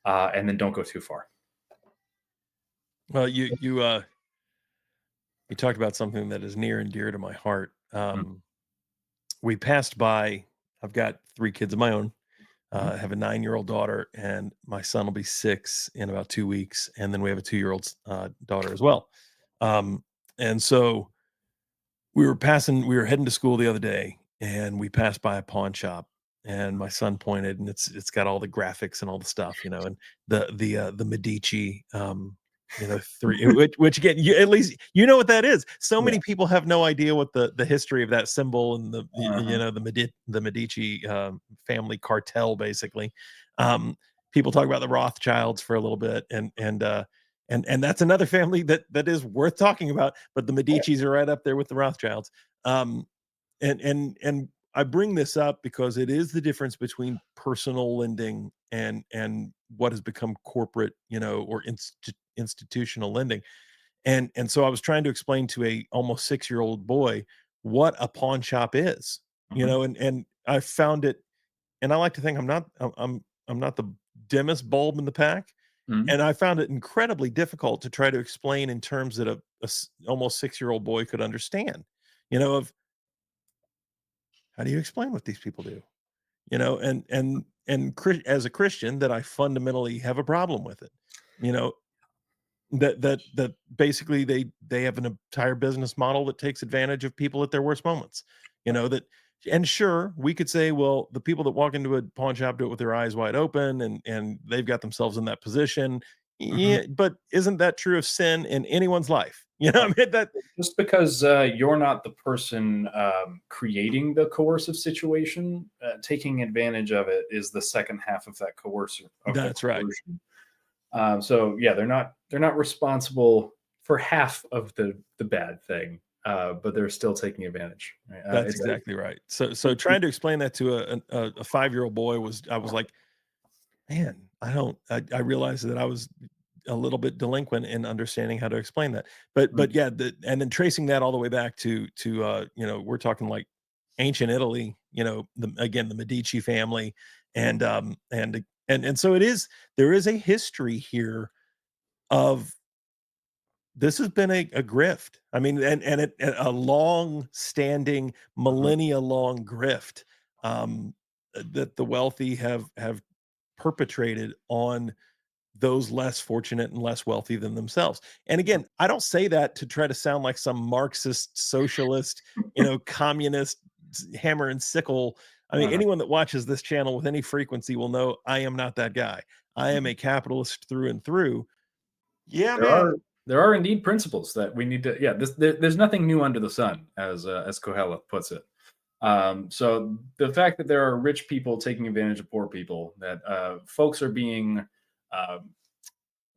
and then don't go too far. Well, you talked about something that is near and dear to my heart. Mm, We passed by. I've got 3 kids of my own. mhm, I have a 9-year-old daughter, and my son will be 6 in about 2 weeks, and then we have a 2-year-old daughter as well. Um, and so we were heading to school the other day, and we passed by a pawn shop, and my son pointed, and it's got all the graphics and all the stuff, and the Medici, 3, which again, you at least you know what that is. So yeah. many people have no idea what the history of that symbol and Uh-huh. the Medici, family cartel, basically. Um, People talk about the Rothschilds for a little bit, and that's another family that is worth talking about, but the Medicis are right up there with the Rothschilds. Um, and I bring this up because it is the difference between personal lending and what has become corporate, or institutional lending. And so I was trying to explain to a almost 6-year-old boy what a pawn shop is, Mhm, and I found it, and I like to think I'm not the dimmest bulb in the pack, mhm. and I found it incredibly difficult to try to explain in terms that almost 6-year-old boy could understand, of how do you explain what these people do? As a Christian, that I fundamentally have a problem with it. You know, that basically they have an entire business model that takes advantage of people at their worst moments. That, and sure, we could say, well, the people that walk into a pawn shop do it with their eyes wide open, and they've got themselves in that position. Mhm. Yeah, but isn't that true of sin in anyone's life? I Oh, mean that just because you're not the person creating the coercive situation, taking advantage of it is the second half of that coercive of the that's right. coercion. So yeah, they're not responsible for half of the bad thing, but they're still taking advantage. Right? That's exactly right. So trying to explain that to a 5-year-old boy I was like, man, I realized that I was a little bit delinquent in understanding how to explain that. But yeah, and then tracing that all the way back to we're talking like ancient Italy, the Medici family, Mhm, and so there is a history here of this has been a grift. I mean, a long-standing, mhm, millennia-long grift, that the wealthy have perpetrated on those less fortunate and less wealthy than themselves. And mhm. again, I don't say that to try to sound like some Marxist, socialist, communist hammer and sickle. I mean, Uh-huh. anyone that watches this channel with any frequency will know I am not that guy. I am Mhm. a capitalist through and through. Yeah, There man. are there are indeed principles that we need to. Yeah, there's nothing new under the sun, as Kohelet puts it. So the fact that there are rich people taking advantage of poor people, that folks are being, um,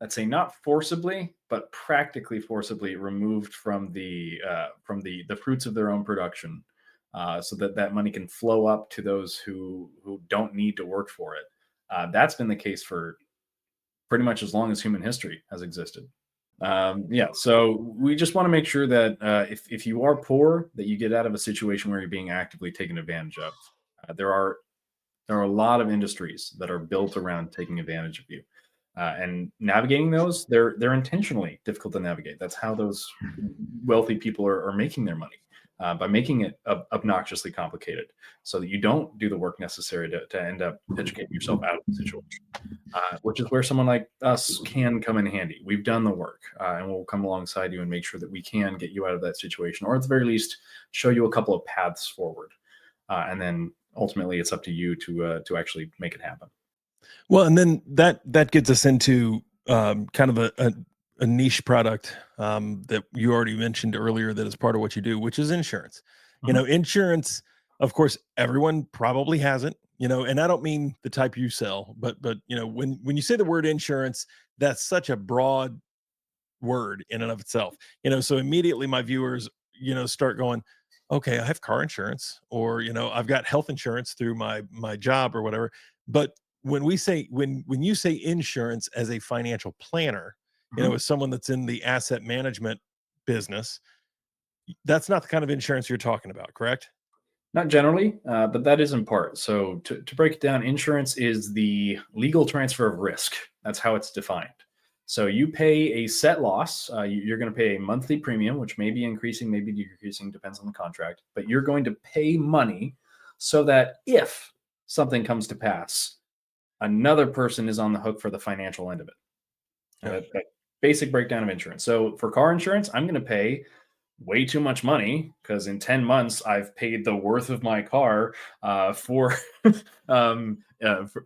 let's say, not forcibly, but practically forcibly removed from the fruits of their own production, so that that money can flow up to those who don't need to work for it. That's been the case for pretty much as long as human history has existed. Yeah, so we just want to make sure that if you are poor, that you get out of a situation where you're being actively taken advantage of. There are a lot of industries that are built around taking advantage of you, and navigating those, they're intentionally difficult to navigate. That's how those wealthy people are making their money, by making it obnoxiously complicated, so that you don't do the work necessary to end up educating yourself out of the situation, which is where someone like us can come in handy. We've done the work, and we'll come alongside you and make sure that we can get you out of that situation, or at the very least, show you a couple of paths forward. And then ultimately, it's up to you to actually make it happen. Well, and then that gets us into kind of a niche product, that you already mentioned earlier, that is part of what you do, which is insurance. Mhm, Insurance, of course, everyone probably has it. And I don't mean the type you sell, but when you say the word insurance, that's such a broad word in and of itself. So immediately my viewers, start going, okay, I have car insurance, or I've got health insurance through my job or whatever. But when you say insurance as a financial planner, mhm. as someone that's in the asset management business, that's not the kind of insurance you're talking about, correct? Not generally, but that is in part. So to break it down, insurance is the legal transfer of risk. That's how it's defined. So you pay a set loss. You're going to pay a monthly premium, which may be increasing, maybe decreasing, depends on the contract. But you're going to pay money so that if something comes to pass, another person is on the hook for the financial end of it. Yeah. That basic breakdown of insurance. So for car insurance, I'm going to pay way too much money because in 10 months I've paid the worth of my car for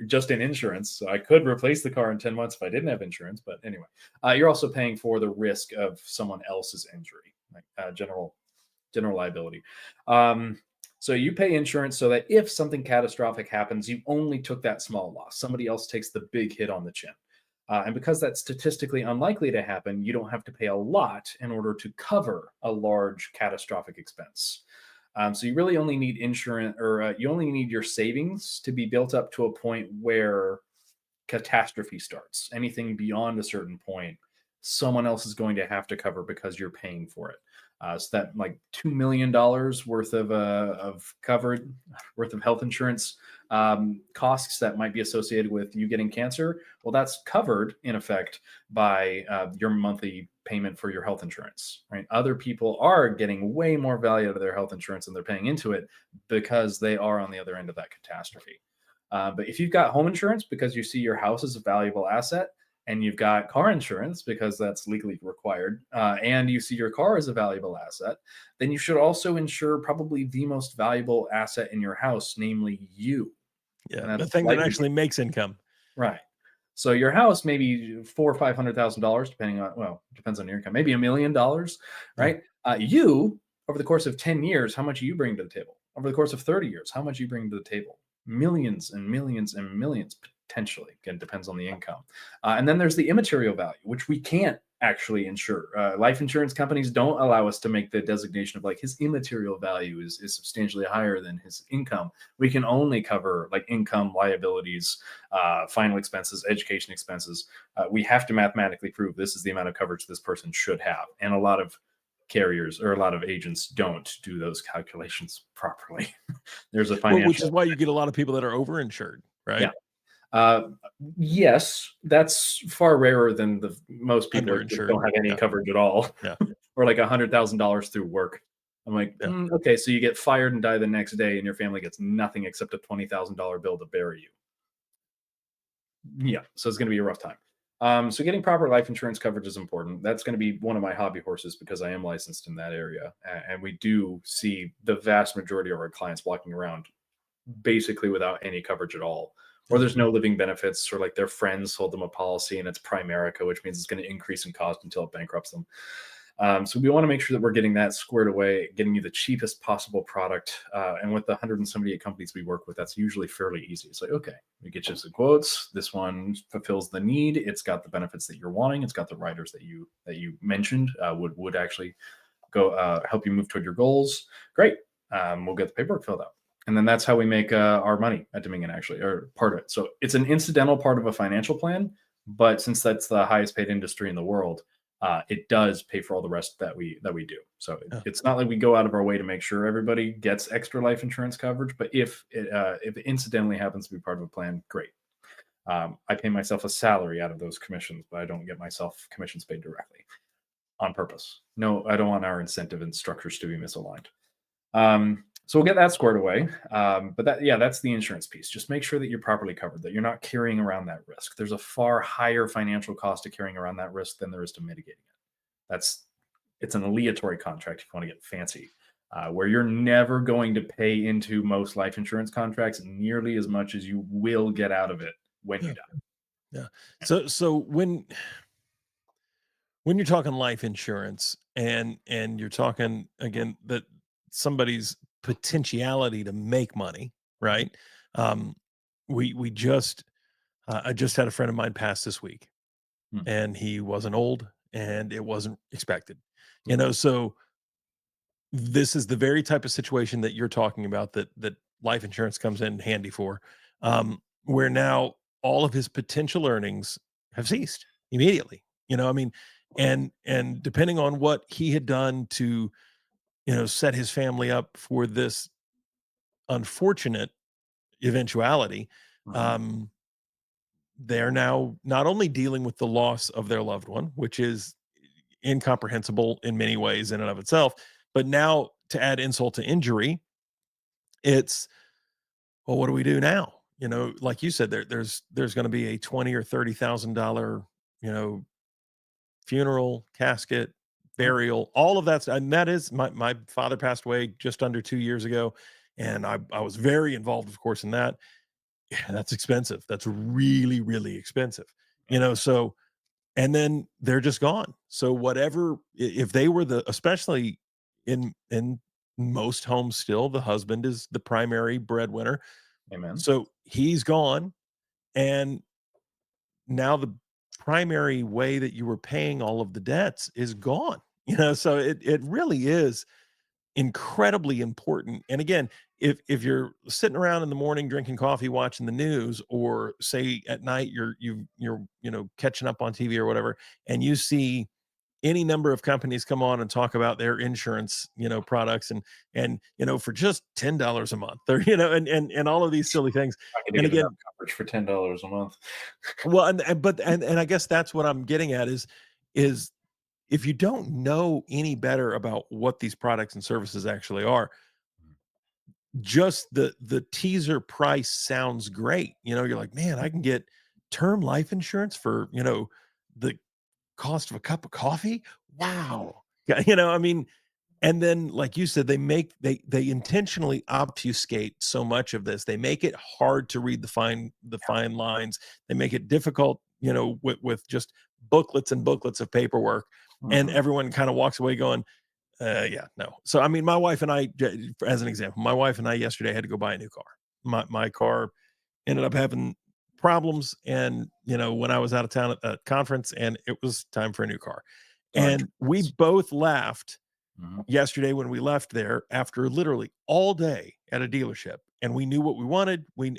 just in insurance. So I could replace the car in 10 months if I didn't have insurance. But anyway, you're also paying for the risk of someone else's injury, like general liability. So you pay insurance so that if something catastrophic happens, you only took that small loss. Somebody else takes the big hit on the chin. And because that's statistically unlikely to happen, you don't have to pay a lot in order to cover a large catastrophic expense. So you really only need insurance, or you only need your savings to be built up to a point where catastrophe starts. Anything beyond a certain point, someone else is going to have to cover because you're paying for it. So that like $2 million worth of covered worth of health insurance costs that might be associated with you getting cancer. Well, that's covered in effect by your monthly payment for your health insurance. Right? Other people are getting way more value out of their health insurance and they're paying into it because they are on the other end of that catastrophe. But if you've got home insurance because you see your house as a valuable asset, and you've got car insurance because that's legally required, and you see your car as a valuable asset, then you should also insure probably the most valuable asset in your house, namely you. Yeah. And The that's thing that life actually insurance. makes income. Right. So your house maybe $400,000 or $500,000, depending on, well, depends on your income, maybe $1 million, Yeah. right? You, over the course of 10 years, how much you bring to the table? Over the course of 30 years, how much you bring to the table? Millions and millions and millions potentially. Again, depends on the income. And then there's the immaterial value, which we can't actually insure. Life insurance companies don't allow us to make the designation of like his immaterial value is substantially higher than his income. We can only cover like income, liabilities, final expenses, education expenses. We have to mathematically prove this is the amount of coverage this person should have. And a lot of carriers or a lot of agents don't do those calculations properly. There's a Well, which is financial, why you get a lot of people that are overinsured, yeah. right? Uh, yes, that's far rarer than the most people Underinsured. don't have any Yeah. coverage at all, Yeah. or like $100,000 through work. I'm like, Yeah. okay, so you get fired and die the next day, and your family gets nothing except a $20,000 bill to bury you. Yeah, so it's going to be a rough time. So getting proper life insurance coverage is important. That's going to be one of my hobby horses because I am licensed in that area, and we do see the vast majority of our clients walking around basically without any coverage at all. Or Yeah. there's no living benefits, or like their friends sold them a policy and it's Primerica, which means it's going to increase in cost until it bankrupts them. So we want to make sure that we're getting that squared away, getting you the cheapest possible product. And with the 178 companies we work with, that's usually fairly easy. It's like, okay, we get you some quotes. This one fulfills the need. It's got the benefits that you're wanting. It's got the riders that you mentioned would actually go help you move toward your goals. Great. We'll get the paperwork filled out. And then that's how we make our money at Dominion, actually, or part of it. So it's an incidental part of a financial plan, but since that's the highest paid industry in the world, it does pay for all the rest that we do. So Yeah. it's not like we go out of our way to make sure everybody gets extra life insurance coverage, but if it incidentally happens to be part of a plan, great. I pay myself a salary out of those commissions, but I don't get myself commissions paid directly on purpose. No, I don't want our incentive and structures to be misaligned. So we'll get that squared away. But that's the insurance piece. Just make sure that you're properly covered, that you're not carrying around that risk. There's a far higher financial cost to carrying around that risk than there is to mitigating it. It's an aleatory contract if you want to get fancy, where you're never going to pay into most life insurance contracts nearly as much as you will get out of it when Yeah. you die. Yeah. So when you're talking life insurance and you're talking again that somebody's potentiality to make money, right? Um, we just I just had a friend of mine pass this week, Hmm. and he wasn't old, and it wasn't expected, Hmm. So this is the very type of situation that you're talking about that life insurance comes in handy for, where now all of his potential earnings have ceased immediately. I mean, and depending on what he had done to set his family up for this unfortunate eventuality, Mhm. um, they're now not only dealing with the loss of their loved one, which is incomprehensible in many ways in and of itself, but now to add insult to injury, it's, well, what do we do now? Like you said, there's going to be a 20 or $30,000, you know, funeral, casket, Yeah. burial, all of that. And that is, my father passed away just under 2 years ago, and I was very involved, of course, in that. Yeah, that's expensive. That's really, really expensive. So, and then they're just gone. So whatever, if they were especially in most homes still, the husband is the primary breadwinner. Amen. So he's gone, and now the primary way that you were paying all of the debts is gone. So it really is incredibly important. And again, if you're sitting around in the morning drinking coffee, watching the news, or say at night you're catching up on TV or whatever, and you see any number of companies come on and talk about their insurance, products, and for just $10 a month, or and all of these silly things. Not gonna And get enough again, coverage for $10 a month. well, and I guess that's what I'm getting at is if you don't know any better about what these products and services actually are, just the teaser price sounds great. You're like, man, I can get term life insurance for, the cost of a cup of coffee. Wow. Yeah, I mean, and then like you said, they intentionally obfuscate so much of this. They make it hard to read the fine lines. They make it difficult, with just booklets and booklets of paperwork. And Mhm. everyone kind of walks away going, yeah, no. So I mean, my wife and I, as an example, my wife and I yesterday had to go buy a new car. My car ended up having problems, and when I was out of town at that conference, and it was time for a new car. Car And we insurance. both laughed Mhm. yesterday when we left there after literally all day at a dealership, and we knew what we wanted. We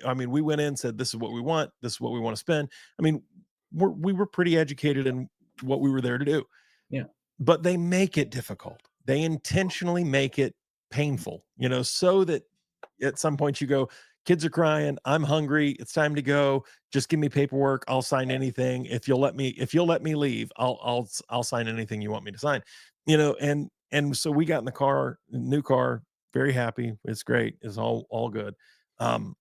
went in, said, this is what we want, this is what we want to spend. I mean, we were pretty educated in what we were there to do, Yeah. but they make it difficult. They intentionally make it painful, so that at some point you go, kids are crying, I'm hungry, it's time to go. Just give me paperwork. I'll sign anything. If you'll let me leave, I'll sign anything you want me to sign. And so we got in the car, new car, very happy. It's great. It's all good. Um,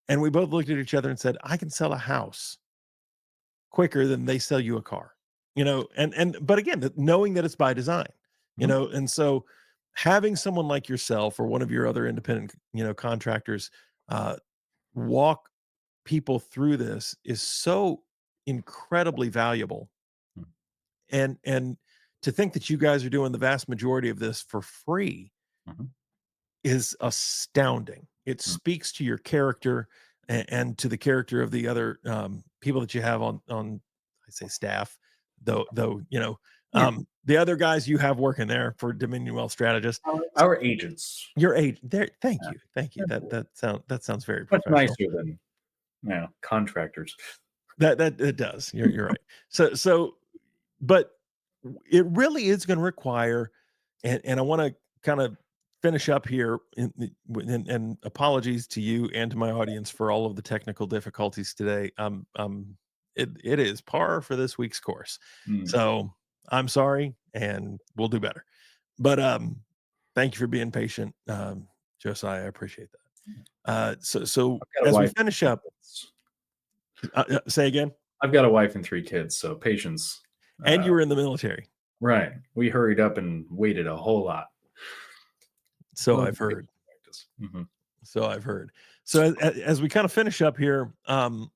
and we both looked at each other and said, I can sell a house quicker than they sell you a car. But again, knowing that it's by design, Mhm. and so having someone like yourself or one of your other independent, contractors, uh, walk people through this is so incredibly valuable. Mhm. And to think that you guys are doing the vast majority of this for free Mhm. is astounding. It Mhm. speaks to your character, and to the character of the other, people that you have on, I say staff, though, Yeah. the other guys you have working there for Dominion Wealth Strategists. Our agents. Your age there. Thank Yeah. you. Thank you. They're That sounds very much professional. nicer than, contractors. That it does. You're right. So but it really is going to require, and I want to kind of finish up here and apologies to you and to my audience for all of the technical difficulties today. It is par for this week's course. Mm. So I'm sorry, and we'll do better. But thank you for being patient, Josiah. I appreciate that. So I've got a as we wife and finish 3 up, kids. say again. I've got a wife and 3 kids, so patience. And Uh, you were in the military, right. We hurried up and waited a whole lot. so Lots I've of heard. patience practice. Mhm. So I've heard. So as we kind of finish up here, Mhm.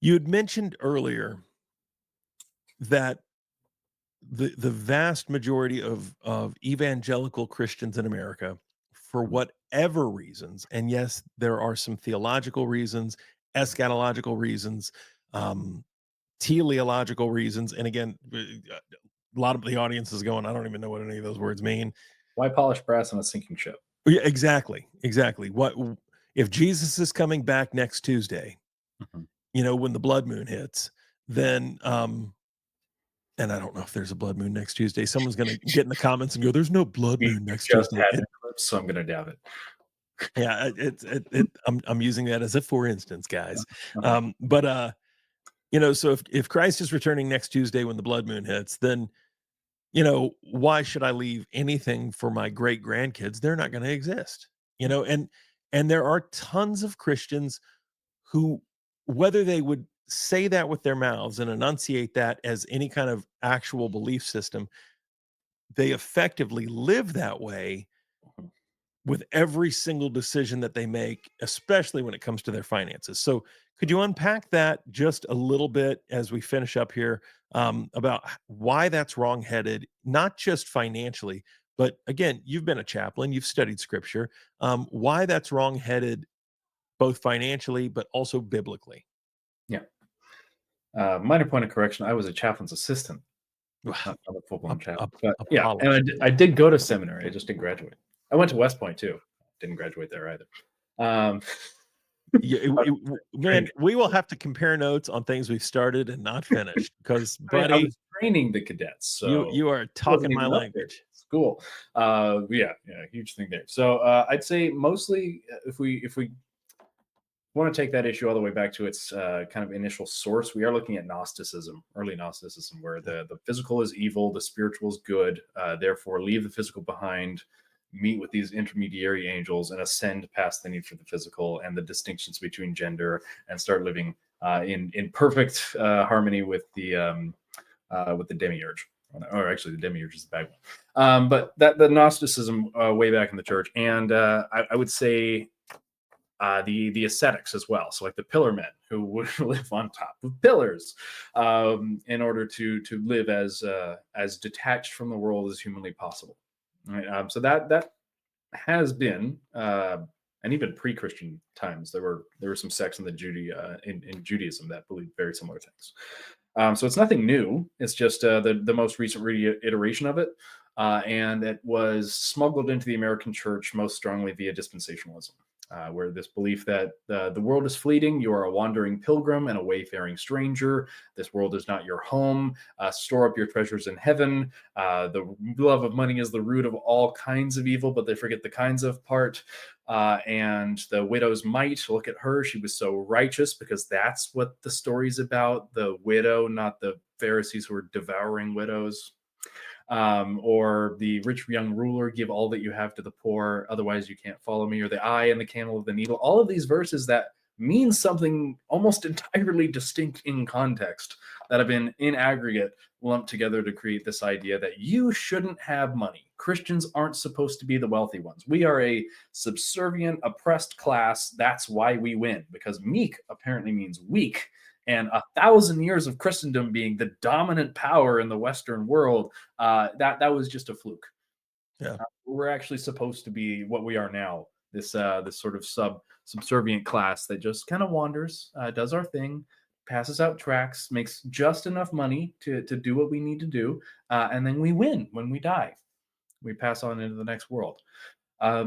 you had mentioned earlier that the vast majority of evangelical Christians in America, for Mhm. whatever reasons, and yes, there are some theological reasons, eschatological reasons, um, teleological reasons, and again, a lot of the audience is going, I don't even know what any of those words mean. Why polish brass on a sinking ship? Yeah, exactly. What if Jesus is coming back next Tuesday? Mhm. When the blood moon hits, then and I don't know if there's a blood moon next Tuesday. Someone's gonna get in the comments and go, "There's no blood We moon next just Tuesday." had an eclipse, so I'm gonna doubt it. Yeah, I'm using that as a for instance, guys. Uh-huh. But so if Christ is returning next Tuesday when the blood moon hits, then why should I leave anything for my great grandkids? They're not going to exist. And there are tons of Christians who, whether they would say that with their mouths and enunciate that as any kind of actual belief system, they effectively live that way with every single decision that they make, especially when it comes to their finances. So, could you unpack that just a little bit as we finish up here, about why that's wrongheaded, not just financially, but again, you've been a chaplain, you've studied scripture, why that's wrongheaded both financially, but also biblically? Yeah. Minor point of correction: I was a chaplain's assistant, not a full-blown chaplain. But yeah, and Apology. I did go to seminary. I just didn't graduate. I went to West Point too. Didn't graduate there either. Um, Yeah, man, training. we will have to compare notes on things we've started and not finished because, I mean, I buddy, was training the cadets, so you are I wasn't talking my even up there. language. School. Yeah, yeah, huge thing there. So I'd say mostly if we want to take that issue all the way back to its kind of initial source, we are looking at Gnosticism, early Gnosticism, where the physical is evil, the spiritual is good. Therefore, leave the physical behind, meet with these intermediary angels, and ascend past the need for the physical and the distinctions between gender, and start living in perfect harmony with the demiurge. Or actually, the demiurge is the bad one. But that the Gnosticism way back in the church, and I would say the ascetics as well. So like the pillar men who would live on top of pillars in order to live as detached from the world as humanly possible. Right? So that has been and even pre-Christian times there were some sects in the in Judaism that believed very similar things. So it's nothing new. It's just the most recent reiteration of it, and it was smuggled into the American church most strongly via dispensationalism, where this belief that the world is fleeting, you are a wandering pilgrim and a wayfaring stranger. This world is not your home. Store up your treasures in heaven. The love of money is the root of all kinds of evil, but they forget the kinds of part. And the widow's mite, look at her. She was so righteous because that's what the story's about. The widow, not the Pharisees who were devouring widows. Or the rich young ruler, give all that you have to the poor, otherwise you can't follow me, or the eye and the camel of the needle. All of these verses that mean something almost entirely distinct in context that have been in aggregate lumped together to create this idea that you shouldn't have money. Christians aren't supposed to be the wealthy ones. We are a subservient, oppressed class. That's why we win, because meek apparently means weak. And 1,000 years of Christendom being the dominant power in the Western world, that was just a fluke. Yeah. We're actually supposed to be what we are now. This sort of subservient class that just kind of wanders, does our thing, passes out tracts, makes just enough money to do what we need to do, and then we win when we die. We pass on into the next world.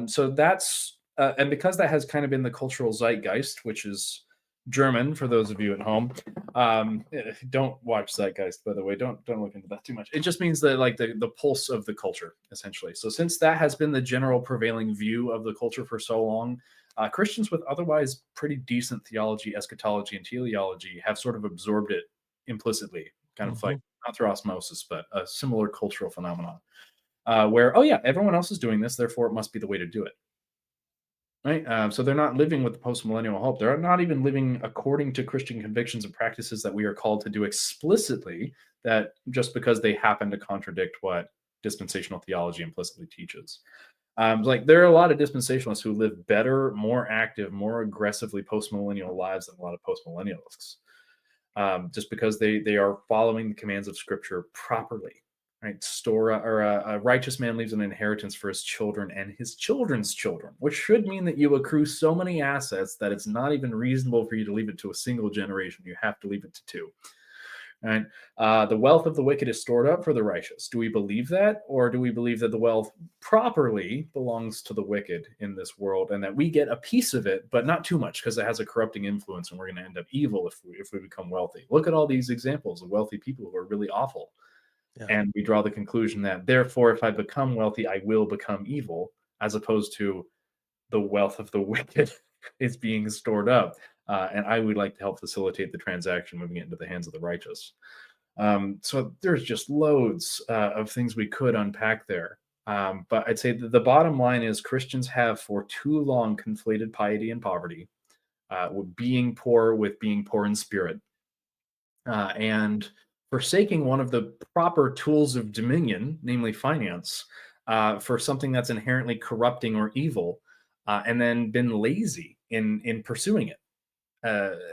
So that's and because that has kind of been the cultural zeitgeist, which is German for those of you at home. Don't watch Zeitgeist, by the way. Don't look into that too much. It just means that like the pulse of the culture, essentially. So since that has been the general prevailing view of the culture for so long, Christians with otherwise pretty decent theology, eschatology, and teleology have sort of absorbed it implicitly, kind of like Mhm. not through osmosis, but a similar cultural phenomenon. Where, oh yeah, everyone else is doing this, therefore it must be the way to do it. Right. So they're not living with the post-millennial hope. They're not even living according to Christian convictions and practices that we are called to do explicitly, that just because they happen to contradict what dispensational theology implicitly teaches. Like there are a lot of dispensationalists who live better, more active, more aggressively post-millennial lives than a lot of post-millennialists, just because they are following the commands of Scripture properly. Right, a righteous man leaves an inheritance for his children and his children's children, which should mean that you accrue so many assets that it's not even reasonable for you to leave it to a single generation. You have to leave it to two. Right, the wealth of the wicked is stored up for the righteous. Do we believe that, or do we believe that the wealth properly belongs to the wicked in this world, and that we get a piece of it, but not too much, because it has a corrupting influence, and we're going to end up evil if we become wealthy? Look at all these examples of wealthy people who are really awful. Yeah. And we draw the conclusion that therefore, if I become wealthy, I will become evil, as opposed to the wealth of the wicked is being stored up. And I would like to help facilitate the transaction moving it into the hands of the righteous. So there's just loads of things we could unpack there. But I'd say the bottom line is Christians have for too long conflated piety and poverty, with being poor in spirit, and forsaking one of the proper tools of dominion, namely finance, for something that's inherently corrupting or evil, and then been lazy in pursuing it,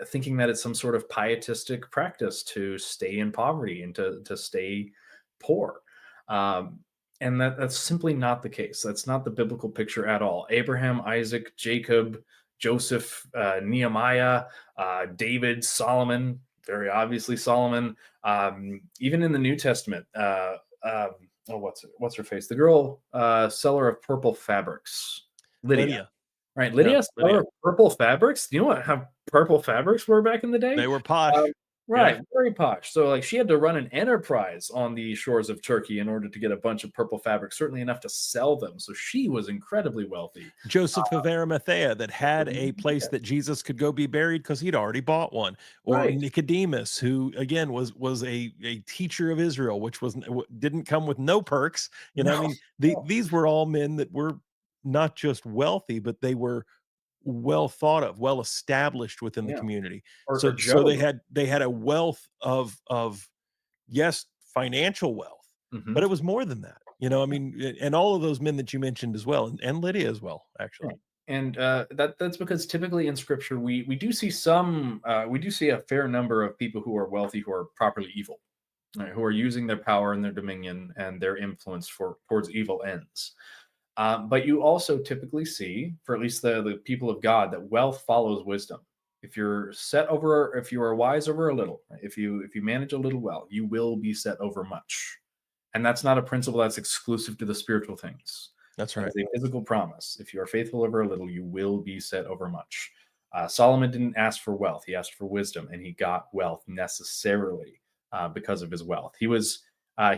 thinking that it's some sort of pietistic practice to stay in poverty and to stay poor. Um, and that's simply not the case. That's not the biblical picture at all. Abraham, Isaac, Jacob, Joseph, Nehemiah, David, Solomon, very obviously Solomon. Even in the New Testament, what's her face? The girl seller of purple fabrics, Lydia. Lydia. Right, Yeah, Lydia, seller Lydia. of purple fabrics. Do you know what how purple fabrics were back in the day? They were Um, posh. Yeah. right, very posh. So, like, she had to run an enterprise on the shores of Turkey in order to get a bunch of purple fabrics, certainly enough to sell them. So she was incredibly wealthy. Joseph of Arimathea that had a place Yeah, that Jesus could go be buried because he'd already bought one, or right. Nicodemus, who again was a teacher of Israel, which didn't come with no perks. I No, mean, no, these were all men that were not just wealthy, but they were well thought of, well established within the yeah. community. Or So Job. they had a wealth of yes, financial wealth, but Mhm. it was more than that. I mean, and all of those men that you mentioned as well, and Lydia as well, actually. Right. And that's because typically in scripture we do see some we do see a fair number of people who are wealthy who are properly evil, right, who are using their power and their dominion and their influence for towards evil ends. But you also typically see, for at least the people of God, that wealth follows wisdom. If you are wise over a little, right, if you manage a little well, you will be set over much. And that's not a principle that's exclusive to the spiritual things. That's That right. is a physical promise. If you are faithful over a little, you will be set over much. Solomon didn't ask for wealth; he asked for wisdom, and he got wealth necessarily because of his wealth. He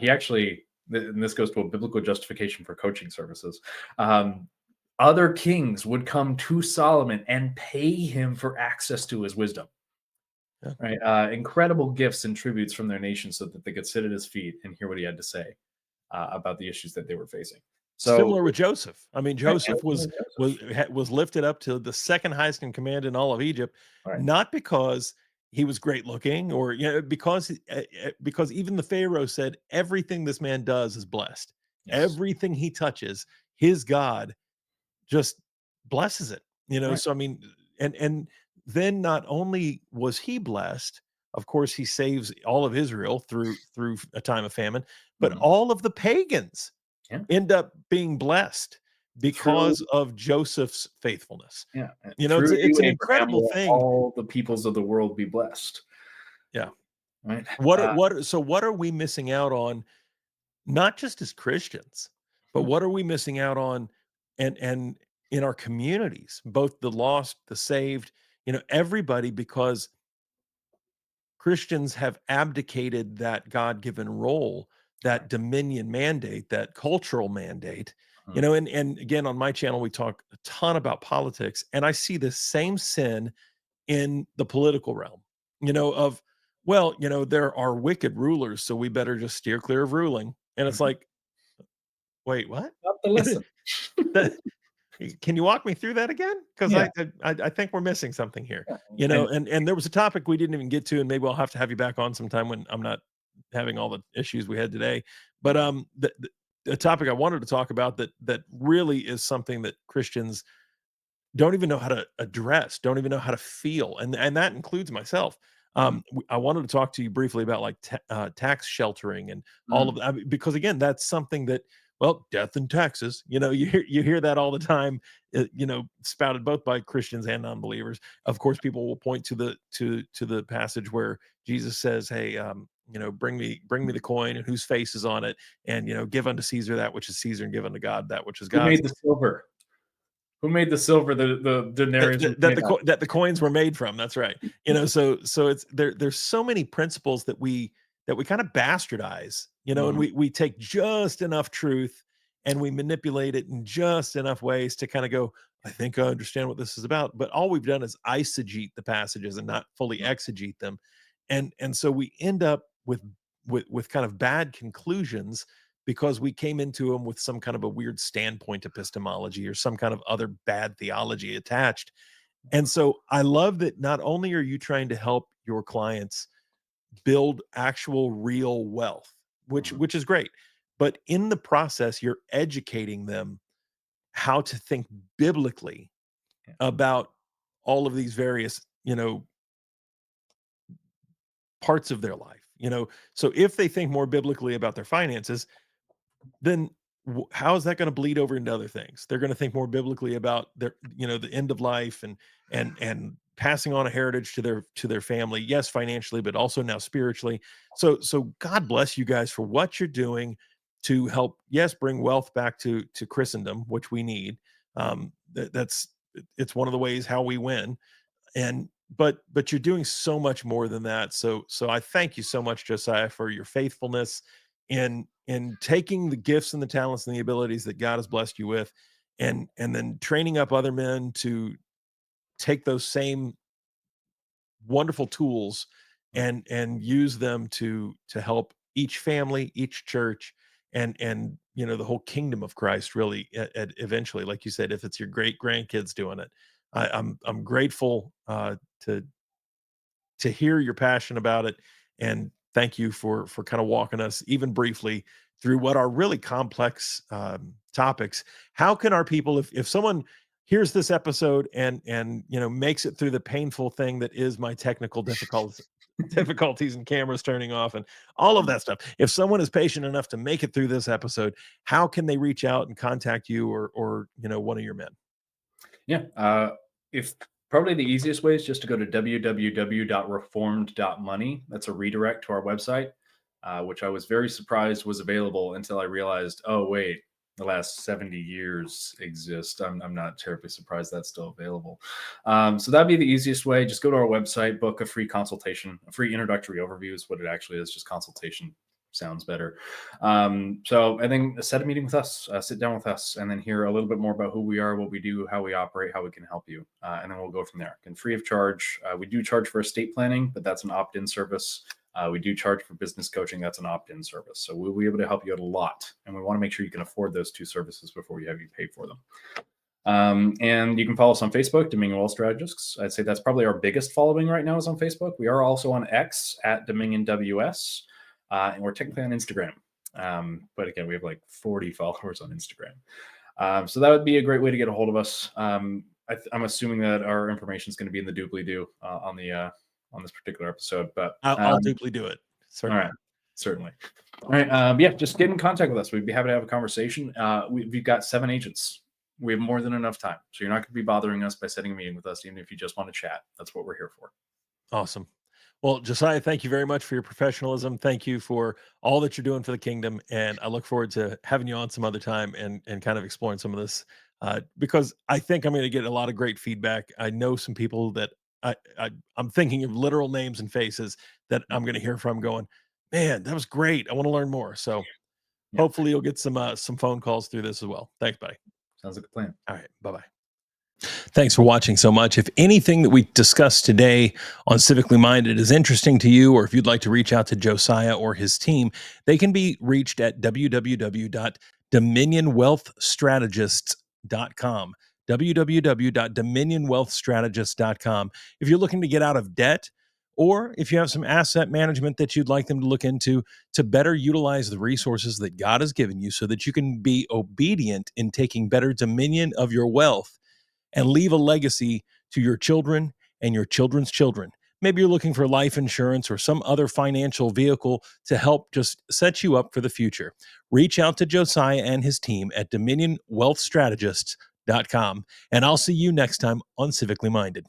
actually, and this goes to a biblical justification for coaching services. Um, Other kings would come to Solomon and pay him for access to his wisdom. Yeah. Right, incredible gifts and tributes from their nation, so that they could sit at his feet and hear what he had to say about the issues that they were facing. So, Similar with Joseph. I mean, right, and Joseph even was with was Joseph. ha- was lifted up to the second highest in command in all of Egypt, Right. not because he was great looking, or because even the Pharaoh said everything this man does is blessed. Yes. Everything he touches, his God just blesses it. Right. So I mean, and then not only was he blessed, of course, he saves all of Israel through a time of famine, but Mhm. all of the pagans Yeah. end up being blessed Through because of Joseph's faithfulness. yeah, It's through it's you, an Abraham, incredible will thing. all the peoples of the world be blessed. Yeah. Right. What are we missing out on, not just as Christians, but Hmm. what are we missing out on and in our communities, both the lost, the saved, everybody, because Christians have abdicated that God-given role, Right. that dominion mandate, that cultural mandate. Mhm. And again, on my channel, we talk a ton about politics, and I see the same sin in the political realm, of, well, there are wicked rulers, so we better just steer clear of ruling. And it's Mhm. like, wait, what? Not the lesson. That can you walk me through that again? Because Yeah. I think we're missing something here. Yeah. And And there was a topic we didn't even get to, and maybe I'll have to have you back on sometime when I'm not having all the issues we had today. But mhm. the topic I wanted to talk about that really is something that Christians don't even know how to address, don't even know how to feel, and that includes myself. Mhm. I wanted to talk to you briefly about like tax sheltering and all of Mm. that, because again, that's something that, well, death and taxes. You hear that all the time. Spouted both by Christians and non-believers. Of course, people will point to the passage where Jesus says, "Hey, bring me the coin and whose face is on it, and give unto Caesar that which is Caesar, and give unto God that which is Who God's." made the silver? Who made the silver the denarius was made out That the coins were made from. That's right. So it's there's so many principles that we kind of bastardize, of? and Mhm. we take just enough truth and we manipulate it in just enough ways to kind of go, I think I understand what this is about. But all we've done is eisegete the passages and not fully exegete them. And so we end up with kind of bad conclusions because we came into them with some kind of a weird standpoint epistemology or some kind of other bad theology attached. And so I love that not only are you trying to help your clients build actual real wealth, which is great, but in the process you're educating them how to think biblically Yeah. about all of these various, parts of their life. So if they think more biblically about their finances, then how is that going to bleed over into other things? They're going to think more biblically about their, the end of life and passing on a heritage to their family. Yes, financially, but also now spiritually. So God bless you guys for what you're doing to help. Yes, bring wealth back to Christendom, which we need. It's one of the ways how we win. And but you're doing so much more than that. So I thank you so much, Josiah, for your faithfulness in taking the gifts and the talents and the abilities that God has blessed you with, and then training up other men to take those same wonderful tools and use them to help each family, each church, and the whole kingdom of Christ, really, eventually, like you said, if it's your great grandkids doing it. I'm grateful to hear your passion about it, and thank you for kind of walking us even briefly through what are really complex topics. How can our people, if someone hears this episode and makes it through the painful thing that is my technical difficulties and cameras turning off and all of that stuff, if someone is patient enough to make it through this episode, how can they reach out and contact you or one of your men? Yeah. If probably the easiest way is just to go to www.reformed.money. That's a redirect to our website, which I was very surprised was available until I realized, oh, wait, the last 70 years exist. I'm not terribly surprised that's still available. So that'd be the easiest way. Just go to our website, book a free consultation. A free introductory overview is what it actually is, just consultation. Sounds better. So I think set a meeting with us, sit down with us, and then hear a little bit more about who we are, what we do, how we operate, how we can help you, and then we'll go from there. And free of charge. We do charge for estate planning, but that's an opt-in service. We do charge for business coaching. That's an opt-in service. So we'll be able to help you out a lot, and we want to make sure you can afford those two services before we have you pay for them. And you can follow us on Facebook, Dominion Wealth Strategists. I'd say that's probably our biggest following right now is on Facebook. We are also on X at Dominion WS. And we're technically on Instagram. But again, we have like 40 followers on Instagram. So that would be a great way to get a hold of us. I'm assuming that our information is going to be in the doobly-doo on this particular episode. But I'll deeply do it. Certainly. All right, certainly. All right, yeah, just get in contact with us. We'd be happy to have a conversation. We've got 7 agents. We have more than enough time, so you're not going to be bothering us by setting a meeting with us, even if you just want to chat. That's what we're here for. Awesome. Well, Josiah, thank you very much for your professionalism. Thank you for all that you're doing for the kingdom. And I look forward to having you on some other time and kind of exploring some of this because I think I'm going to get a lot of great feedback. I know some people that I'm thinking of literal names and faces that I'm going to hear from going, man, that was great. I want to learn more. So hopefully you'll get some phone calls through this as well. Thanks, buddy. Sounds like a plan. All right. Bye-bye. Thanks for watching so much. If anything that we discussed today on Civically Minded is interesting to you, or if you'd like to reach out to Josiah or his team, they can be reached at www.dominionwealthstrategists.com. www.dominionwealthstrategists.com. If you're looking to get out of debt, or if you have some asset management that you'd like them to look into to better utilize the resources that God has given you so that you can be obedient in taking better dominion of your wealth and leave a legacy to your children and your children's children. Maybe you're looking for life insurance or some other financial vehicle to help just set you up for the future. Reach out to Josiah and his team at dominionwealthstrategists.com, and I'll see you next time on Civically Minded.